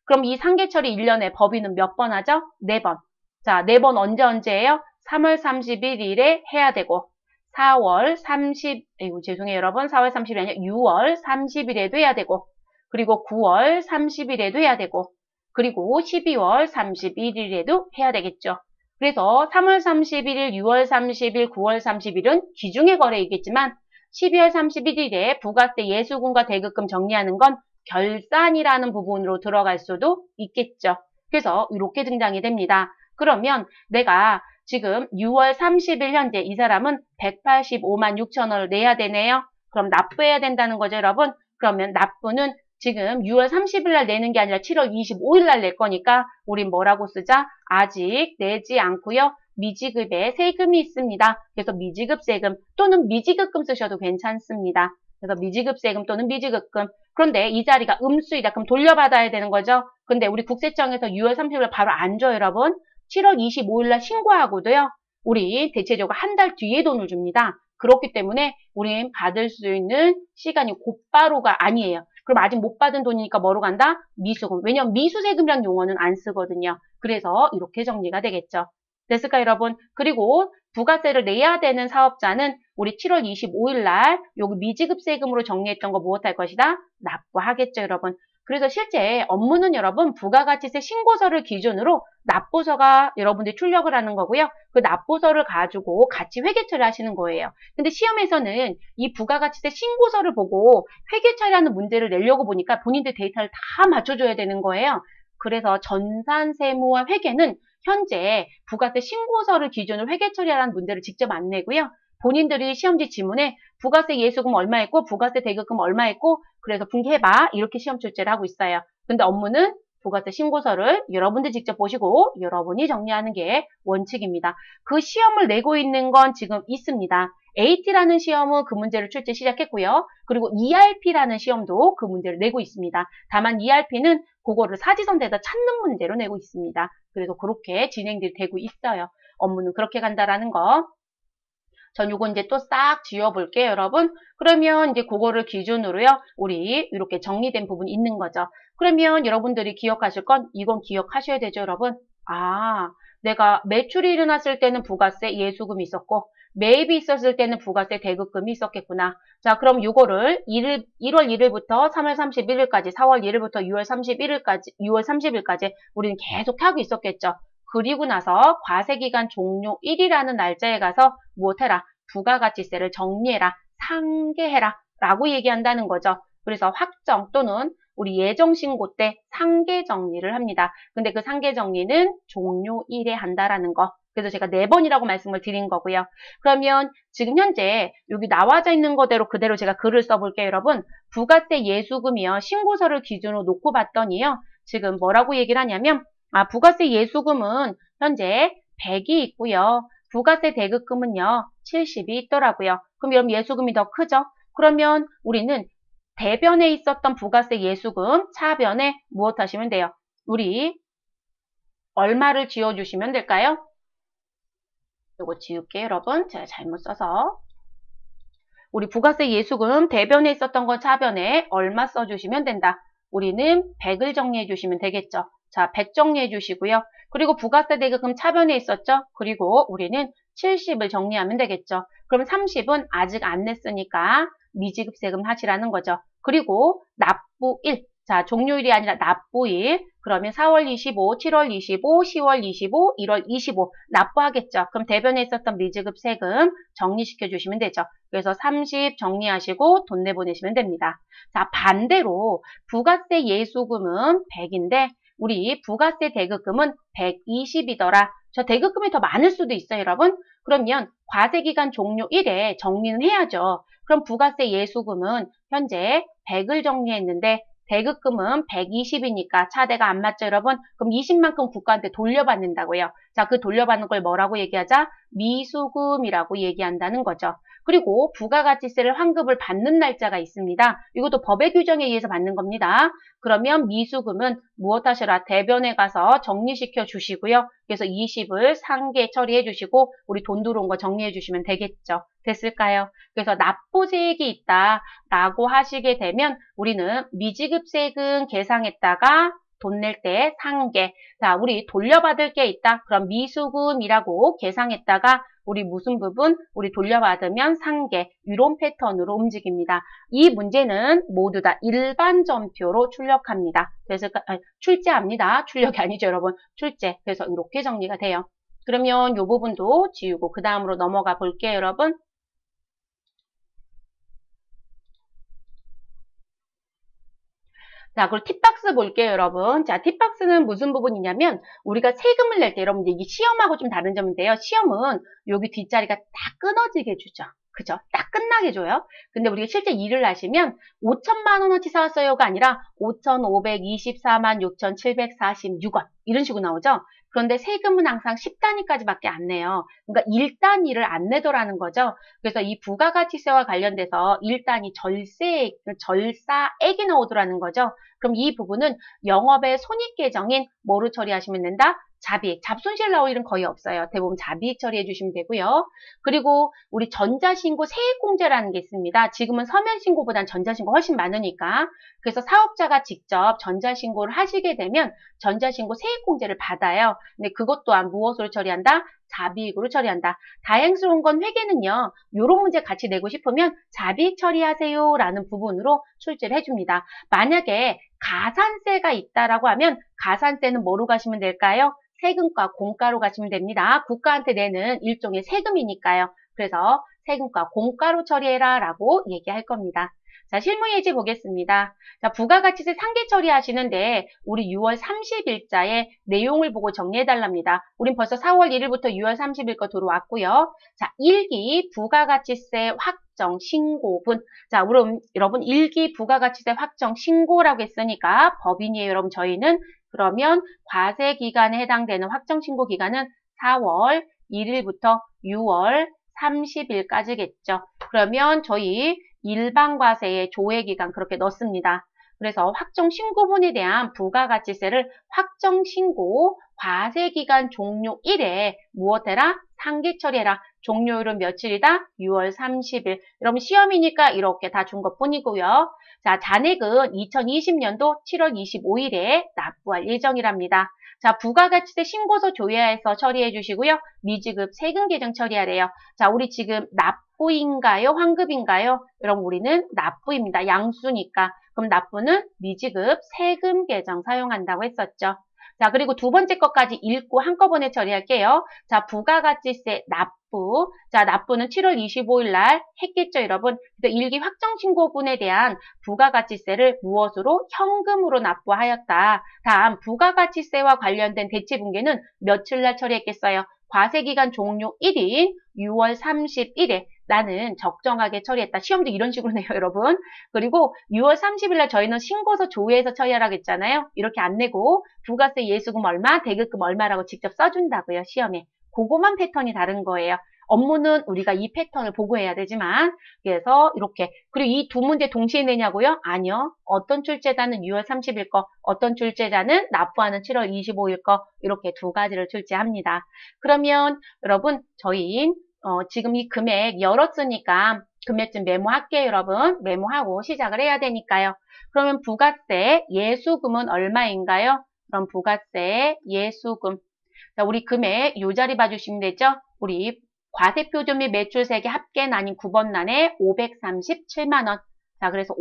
그럼 이 상계 처리 1년에 법인은 몇 번 하죠? 4번. 자, 4번 언제예요? 3월 31일에 해야 되고 4월 30, 죄송해요 여러분. 4월 30일이 아니라 6월 30일에도 해야 되고 그리고 9월 30일에도 해야 되고 그리고 12월 31일에도 해야 되겠죠. 그래서 3월 31일, 6월 30일, 9월 30일은 기중의 거래이겠지만 12월 31일에 부가세 예수금과 대급금 정리하는 건 결산이라는 부분으로 들어갈 수도 있겠죠. 그래서 이렇게 등장이 됩니다. 그러면 내가 지금 6월 30일 현재 이 사람은 185만 6천 원을 내야 되네요. 그럼 납부해야 된다는 거죠, 여러분. 그러면 납부는 지금 6월 30일 날 내는 게 아니라 7월 25일 날 낼 거니까 우린 뭐라고 쓰자? 아직 내지 않고요. 미지급에 세금이 있습니다. 그래서 미지급 세금 또는 미지급금 쓰셔도 괜찮습니다. 그래서 미지급 세금 또는 미지급금. 그런데 이 자리가 음수이다. 그럼 돌려받아야 되는 거죠. 근데 우리 국세청에서 6월 30일 날 바로 안 줘요, 여러분. 7월 25일 날 신고하고도요. 우리 대체적으로 한 달 뒤에 돈을 줍니다. 그렇기 때문에 우린 받을 수 있는 시간이 곧바로가 아니에요. 그럼 아직 못 받은 돈이니까 뭐로 간다? 미수금. 왜냐면 미수세금이라는 용어는 안 쓰거든요. 그래서 이렇게 정리가 되겠죠. 됐을까요, 여러분? 그리고 부가세를 내야 되는 사업자는 우리 7월 25일 날 여기 미지급 세금으로 정리했던 거 무엇 할 것이다? 납부하겠죠, 여러분. 그래서 실제 업무는 여러분 부가가치세 신고서를 기준으로 납부서가 여러분들이 출력을 하는 거고요. 그 납부서를 가지고 같이 회계 처리하시는 거예요. 근데 시험에서는 이 부가가치세 신고서를 보고 회계 처리하는 문제를 내려고 보니까 본인들 데이터를 다 맞춰줘야 되는 거예요. 그래서 전산세무와 회계는 현재 부가세 신고서를 기준으로 회계 처리하라는 문제를 직접 안 내고요. 본인들이 시험지 지문에 부가세 예수금 얼마 있고 부가세 대금금 얼마 있고 그래서 분개해봐 이렇게 시험 출제를 하고 있어요. 근데 업무는 부가세 신고서를 여러분들 직접 보시고 여러분이 정리하는 게 원칙입니다. 그 시험을 내고 있는 건 지금 있습니다. AT라는 시험은 그 문제를 출제 시작했고요. 그리고 ERP라는 시험도 그 문제를 내고 있습니다. 다만 ERP는 그거를 사지선대에다 찾는 문제로 내고 있습니다. 그래서 그렇게 진행이 되고 있어요. 업무는 그렇게 간다라는 거. 전 요거 이제 또 싹 지워볼게요, 여러분. 그러면 이제 그거를 기준으로요, 우리 이렇게 정리된 부분이 있는 거죠. 그러면 여러분들이 기억하실 건 이건 기억하셔야 되죠, 여러분. 아, 내가 매출이 일어났을 때는 부가세 예수금이 있었고, 매입이 있었을 때는 부가세 대급금이 있었겠구나. 자, 그럼 요거를 1월 1일부터 3월 31일까지, 4월 1일부터 6월 30일까지 우리는 계속 하고 있었겠죠. 그리고 나서 과세기간 종료일이라는 날짜에 가서 무엇해라? 부가가치세를 정리해라. 상계해라. 라고 얘기한다는 거죠. 그래서 확정 또는 우리 예정신고 때 상계 정리를 합니다. 근데 그 상계 정리는 종료일에 한다라는 거. 그래서 제가 4번이라고 말씀을 드린 거고요. 그러면 지금 현재 여기 나와져 있는 거대로 그대로 제가 글을 써볼게요, 여러분. 부가세 예수금이요. 신고서를 기준으로 놓고 봤더니요. 지금 뭐라고 얘기를 하냐면 부가세 예수금은 현재 100이 있고요. 부가세 대급금은요. 70이 있더라고요. 그럼 여러분 예수금이 더 크죠? 그러면 우리는 대변에 있었던 부가세 예수금 차변에 무엇 하시면 돼요? 우리 얼마를 지워주시면 될까요? 이거 지울게요, 여러분. 제가 잘못 써서. 우리 부가세 예수금 대변에 있었던 건 차변에 얼마 써주시면 된다. 우리는 100을 정리해 주시면 되겠죠. 자, 100 정리해 주시고요. 그리고 부가세 대급금 차변에 있었죠. 그리고 우리는 70을 정리하면 되겠죠. 그럼 30은 아직 안 냈으니까 미지급세금 하시라는 거죠. 그리고 납부일. 자, 종료일이 아니라 납부일. 그러면 4월 25, 7월 25, 10월 25, 1월 25 납부하겠죠. 그럼 대변에 있었던 미지급 세금 정리시켜 주시면 되죠. 그래서 30 정리하시고 돈 내보내시면 됩니다. 자, 반대로 부가세 예수금은 100인데 우리 부가세 대급금은 120이더라. 저 대급금이 더 많을 수도 있어요, 여러분. 그러면 과세기간 종료일에 정리는 해야죠. 그럼 부가세 예수금은 현재 100을 정리했는데 대급금은 120이니까 차대가 안 맞죠, 여러분? 그럼 20만큼 국가한테 돌려받는다고요. 자, 그 돌려받는 걸 뭐라고 얘기하자? 미수금이라고 얘기한다는 거죠. 그리고 부가가치세를 환급을 받는 날짜가 있습니다. 이것도 법의 규정에 의해서 받는 겁니다. 그러면 미수금은 무엇 하시라? 대변에 가서 정리시켜 주시고요. 그래서 20을 상계 처리해 주시고 우리 돈 들어온 거 정리해 주시면 되겠죠. 됐을까요? 그래서 납부세액이 있다라고 하시게 되면 우리는 미지급세금 계상했다가 돈 낼 때 상계. 자, 우리 돌려받을 게 있다. 그럼 미수금이라고 계상했다가 우리 무슨 부분? 우리 돌려받으면 상계. 이런 패턴으로 움직입니다. 이 문제는 모두 다 일반 전표로 출력합니다. 그래서 출제합니다. 출력이 아니죠, 여러분. 출제. 그래서 이렇게 정리가 돼요. 그러면 이 부분도 지우고 그 다음으로 넘어가 볼게요, 여러분. 자, 그리고 팁박스 볼게요, 여러분. 자, 팁박스는 무슨 부분이냐면 우리가 세금을 낼 때 여러분 이게 시험하고 좀 다른 점인데요. 시험은 여기 뒷자리가 다 끊어지게 주죠. 그죠? 딱 끝나게 줘요. 근데 우리가 실제 일을 하시면 5천만 원어치 사왔어요가 아니라 5,524만 6,746원 이런 식으로 나오죠. 그런데 세금은 항상 10단위까지밖에 안 내요. 그러니까 1단위를 안 내더라는 거죠. 그래서 이 부가가치세와 관련돼서 1단위 절사액이 나오더라는 거죠. 그럼 이 부분은 영업의 손익계정인 뭐로 처리하시면 된다? 잡이익, 잡손실 나올 일은 거의 없어요. 대부분 잡이익 처리해 주시면 되고요. 그리고 우리 전자신고 세액공제라는 게 있습니다. 지금은 서면신고보단 전자신고 훨씬 많으니까. 그래서 사업자가 직접 전자신고를 하시게 되면 전자신고 세액공제를 받아요. 근데 그것 또한 무엇으로 처리한다? 잡이익으로 처리한다. 다행스러운 건 회계는요. 이런 문제 같이 내고 싶으면 잡이익 처리하세요 라는 부분으로 출제를 해줍니다. 만약에 가산세가 있다라고 하면 가산세는 뭐로 가시면 될까요? 세금과 공가로 가시면 됩니다. 국가한테 내는 일종의 세금이니까요. 그래서 세금과 공가로 처리해라 라고 얘기할 겁니다. 자, 실무 예제 보겠습니다. 자, 부가가치세 상계 처리하시는데 우리 6월 30일자에 내용을 보고 정리해달랍니다. 우린 벌써 4월 1일부터 6월 30일 거 들어왔고요. 자, 1기 부가가치세 확정 신고분. 자, 그럼 여러분 1기 부가가치세 확정 신고라고 했으니까 법인이에요. 여러분 저희는 그러면 과세 기간에 해당되는 확정 신고 기간은 4월 1일부터 6월 30일까지겠죠. 그러면 저희 일반과세의 조회기간 그렇게 넣습니다. 그래서 확정신고분에 대한 부가가치세를 확정신고 과세기간 종료일에 무엇해라? 상기처리해라. 종료일은 며칠이다? 6월 30일. 여러분 시험이니까 이렇게 다 준 것뿐이고요. 자, 잔액은 2020년도 7월 25일에 납부할 예정이랍니다. 자, 부가가치세 신고서 조회해서 처리해 주시고요. 미지급 세금 계정 처리하래요. 자, 우리 지금 납부인가요? 환급인가요? 여러분 우리는 납부입니다. 양수니까. 그럼 납부는 미지급 세금 계정 사용한다고 했었죠. 자, 그리고 두 번째 것까지 읽고 한꺼번에 처리할게요. 자, 부가가치세 납부. 자, 납부는 7월 25일 날 했겠죠, 여러분? 그래서 일기 확정신고분에 대한 부가가치세를 무엇으로? 현금으로 납부하였다. 다음, 부가가치세와 관련된 대체분계는 며칠 날 처리했겠어요? 과세기간 종료일인 6월 30일에 나는 적정하게 처리했다. 시험도 이런 식으로 내요, 여러분. 그리고 6월 30일 날 저희는 신고서 조회해서 처리하라고 했잖아요. 이렇게 안 내고 부가세 예수금 얼마, 대급금 얼마라고 직접 써준다고요, 시험에. 그거만 패턴이 다른 거예요. 업무는 우리가 이 패턴을 보고 해야 되지만 그래서 이렇게 그리고 이 두 문제 동시에 내냐고요? 아니요. 어떤 출제자는 6월 30일 거, 어떤 출제자는 납부하는 7월 25일 거 이렇게 두 가지를 출제합니다. 그러면 여러분 저희 지금 이 금액 열었으니까 금액 좀 메모할게요, 여러분. 메모하고 시작을 해야 되니까요. 그러면 부가세 예수금은 얼마인가요? 그럼 부가세 예수금. 자, 우리 금액 이 자리 봐주시면 되죠? 우리 과세표준 및 매출세액의 합계난인 9번란에 537만 원. 자, 그래서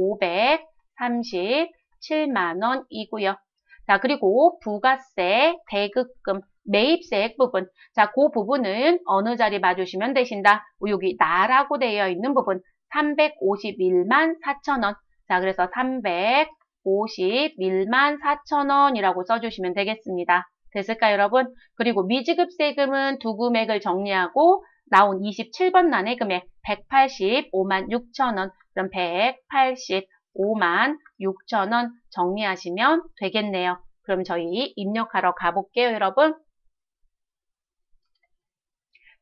537만 원이고요. 자, 그리고 부가세, 대급금, 매입세액 부분. 자, 그 부분은 어느 자리 봐주시면 되신다. 여기 나라고 되어 있는 부분 351만 4천 원. 자, 그래서 351만 4천 원이라고 써주시면 되겠습니다. 됐을까요, 여러분? 그리고 미지급 세금은 두 금액을 정리하고 나온 27번 란의 금액 185만 6천 원. 그럼 185만 6천 원 정리하시면 되겠네요. 그럼 저희 입력하러 가볼게요, 여러분.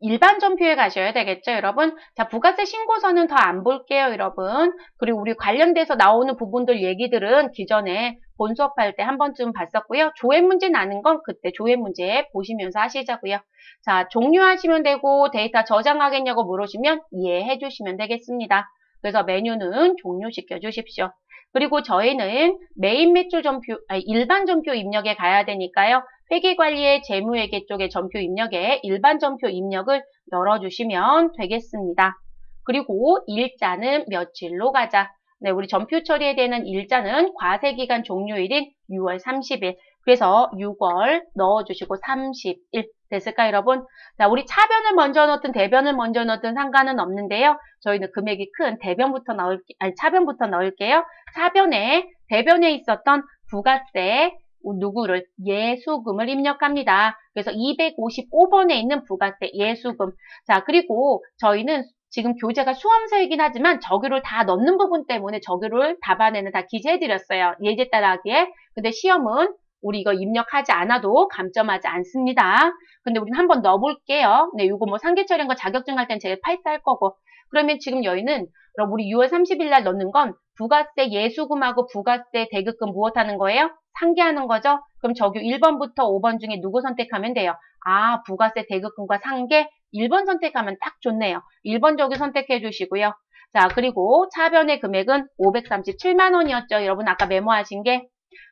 일반 전표에 가셔야 되겠죠, 여러분? 자, 부가세 신고서는 더 안 볼게요, 여러분. 그리고 우리 관련돼서 나오는 부분들 얘기들은 기존에 본 수업할 때 한 번쯤 봤었고요. 조회 문제 나는 건 그때 조회 문제 보시면서 하시자고요. 자, 종료하시면 되고 데이터 저장하겠냐고 물으시면 이해해 주시면 되겠습니다. 그래서 메뉴는 종료시켜 주십시오. 그리고 저희는 메인 매출 전표, 일반 전표 입력에 가야 되니까요. 회계관리의 재무회계 쪽의 전표 입력에 일반 전표 입력을 열어주시면 되겠습니다. 그리고 일자는 며칠로 가자. 네, 우리 전표 처리에 되는 일자는 과세기간 종료일인 6월 30일. 그래서 6월 넣어주시고 30일. 됐을까요, 여러분? 자, 우리 차변을 먼저 넣든 대변을 먼저 넣든 상관은 없는데요. 저희는 금액이 큰 대변부터 차변부터 넣을게요. 차변에, 대변에 있었던 부가세, 누구를? 예수금을 입력합니다. 그래서 255번에 있는 부가세 예수금. 자, 그리고 저희는 지금 교재가 수험서이긴 하지만 정규를 다 넣는 부분 때문에 정규를 답안에는 다 기재해드렸어요. 예제 따라하기에. 근데 시험은 우리 이거 입력하지 않아도 감점하지 않습니다. 근데 우리는 한번 넣어볼게요. 네, 이거 뭐 상계처리한 거 자격증 할 땐 제일 팔사할 거고. 그러면 지금 여기는 우리 6월 30일 날 넣는 건 부가세 예수금하고 부가세 대급금 무엇하는 거예요? 상계하는 거죠? 그럼 저기 1번부터 5번 중에 누구 선택하면 돼요? 아, 부가세 대급금과 상계 1번 선택하면 딱 좋네요. 1번 저기 선택해 주시고요. 자, 그리고 차변의 금액은 537만 원이었죠. 여러분 아까 메모하신 게.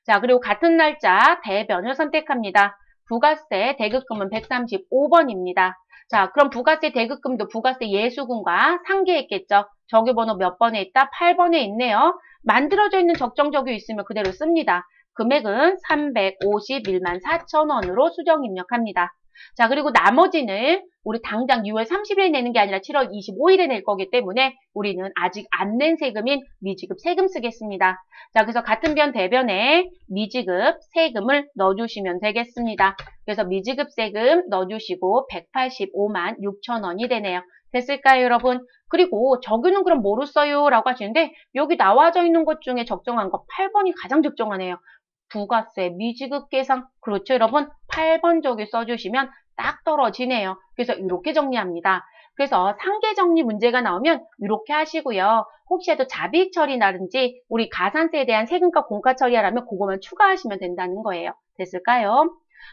자, 그리고 같은 날짜 대변을 선택합니다. 부가세 대급금은 135번입니다. 자, 그럼 부가세 대급금도 부가세 예수금과 상계했겠죠. 정규번호 몇 번에 있다? 8번에 있네요. 만들어져 있는 적정적유 있으면 그대로 씁니다. 금액은 351만 4천 원으로 수정 입력합니다. 자, 그리고 나머지는 우리 당장 6월 30일에 내는 게 아니라 7월 25일에 낼 거기 때문에 우리는 아직 안 낸 세금인 미지급 세금 쓰겠습니다. 자, 그래서 같은 변 대변에 미지급 세금을 넣어주시면 되겠습니다. 그래서 미지급 세금 넣어주시고 185만 6천 원이 되네요. 됐을까요, 여러분? 그리고 정규는 그럼 뭐로 써요? 라고 하시는데 여기 나와져 있는 것 중에 적정한 거 8번이 가장 적정하네요. 부가세 미지급 계상. 그렇죠, 여러분? 8번 저기 써주시면 딱 떨어지네요. 그래서 이렇게 정리합니다. 그래서 상계 정리 문제가 나오면 이렇게 하시고요. 혹시라도 자비익 처리라든지 우리 가산세에 대한 세금과 공과 처리하라면 그거만 추가하시면 된다는 거예요. 됐을까요?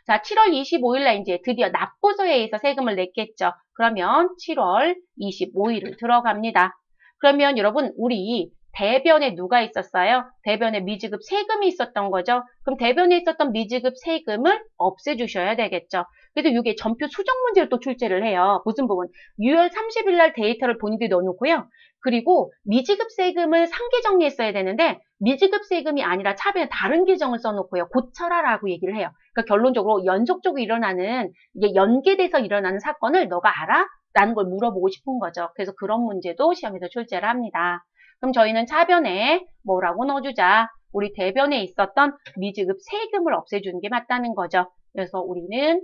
자, 7월 25일 날 이제 드디어 납부서에 의해서 세금을 냈겠죠. 그러면 7월 25일을 들어갑니다. 그러면 여러분 우리 대변에 누가 있었어요? 대변에 미지급 세금이 있었던 거죠. 그럼 대변에 있었던 미지급 세금을 없애주셔야 되겠죠. 그래서 이게 전표 수정 문제를 또 출제를 해요. 무슨 부분? 6월 30일 날 데이터를 본인들이 넣어놓고요. 그리고 미지급 세금을 상계 정리했어야 되는데 미지급 세금이 아니라 차변에 다른 계정을 써놓고요. 고쳐라라고 얘기를 해요. 그러니까 결론적으로 연속적으로 일어나는 이게 연계돼서 일어나는 사건을 너가 알아? 라는 걸 물어보고 싶은 거죠. 그래서 그런 문제도 시험에서 출제를 합니다. 그럼 저희는 차변에 뭐라고 넣어주자? 우리 대변에 있었던 미지급 세금을 없애주는 게 맞다는 거죠. 그래서 우리는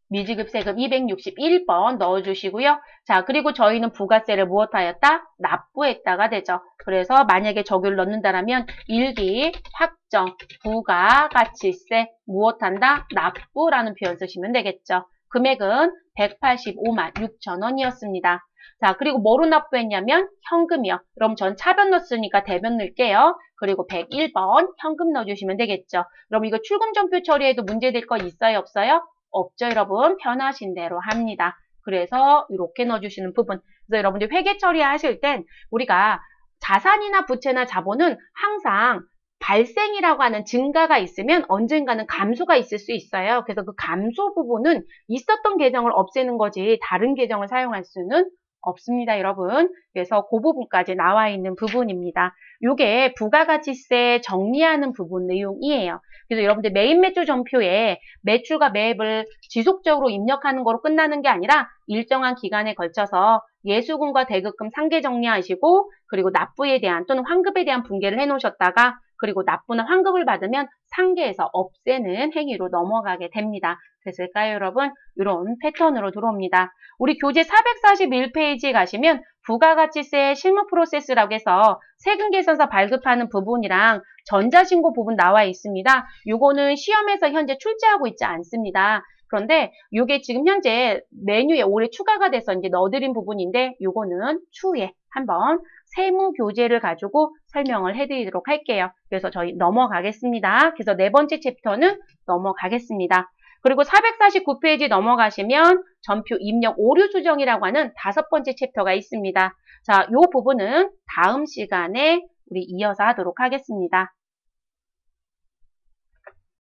미지급 세금 261번 넣어주시고요. 자, 그리고 저희는 부가세를 무엇하였다? 납부했다가 되죠. 그래서 만약에 적유를 넣는다라면 일기 확정 부가가치세 무엇한다? 납부라는 표현 쓰시면 되겠죠. 금액은 185만 6천 원이었습니다. 자, 그리고 뭐로 납부했냐면 현금이요. 그럼 전 차변 넣었으니까 대변 넣을게요. 그리고 101번 현금 넣어주시면 되겠죠. 그럼 이거 출금 전표 처리해도 문제될 거 있어요? 없어요? 없죠, 여러분. 편하신 대로 합니다. 그래서 이렇게 넣어주시는 부분. 그래서 여러분들 회계 처리하실 땐 우리가 자산이나 부채나 자본은 항상 발생이라고 하는 증가가 있으면 언젠가는 감소가 있을 수 있어요. 그래서 그 감소 부분은 있었던 계정을 없애는 거지 다른 계정을 사용할 수는 없습니다, 여러분. 그래서 그 부분까지 나와 있는 부분입니다. 이게 부가가치세 정리하는 부분 내용이에요. 그래서 여러분들 메인 매출 전표에 매출과 매입을 지속적으로 입력하는 거로 끝나는 게 아니라 일정한 기간에 걸쳐서 예수금과 대급금 상계 정리하시고 그리고 납부에 대한 또는 환급에 대한 분계를 해놓으셨다가 그리고 납부나 환급을 받으면 상계에서 없애는 행위로 넘어가게 됩니다. 됐을까요, 여러분? 이런 패턴으로 들어옵니다. 우리 교재 441페이지에 가시면 부가가치세 실무 프로세스라고 해서 세금 계산서 발급하는 부분이랑 전자신고 부분 나와 있습니다. 요거는 시험에서 현재 출제하고 있지 않습니다. 그런데 이게 지금 현재 메뉴에 올해 추가가 돼서 이제 넣어드린 부분인데 요거는 추후에 한번 세무 교재를 가지고 설명을 해드리도록 할게요. 그래서 저희 넘어가겠습니다. 그래서 네 번째 챕터는 넘어가겠습니다. 그리고 449페이지 넘어가시면 전표 입력 오류 수정이라고 하는 5번째 챕터가 있습니다. 자, 이 부분은 다음 시간에 우리 이어서 하도록 하겠습니다.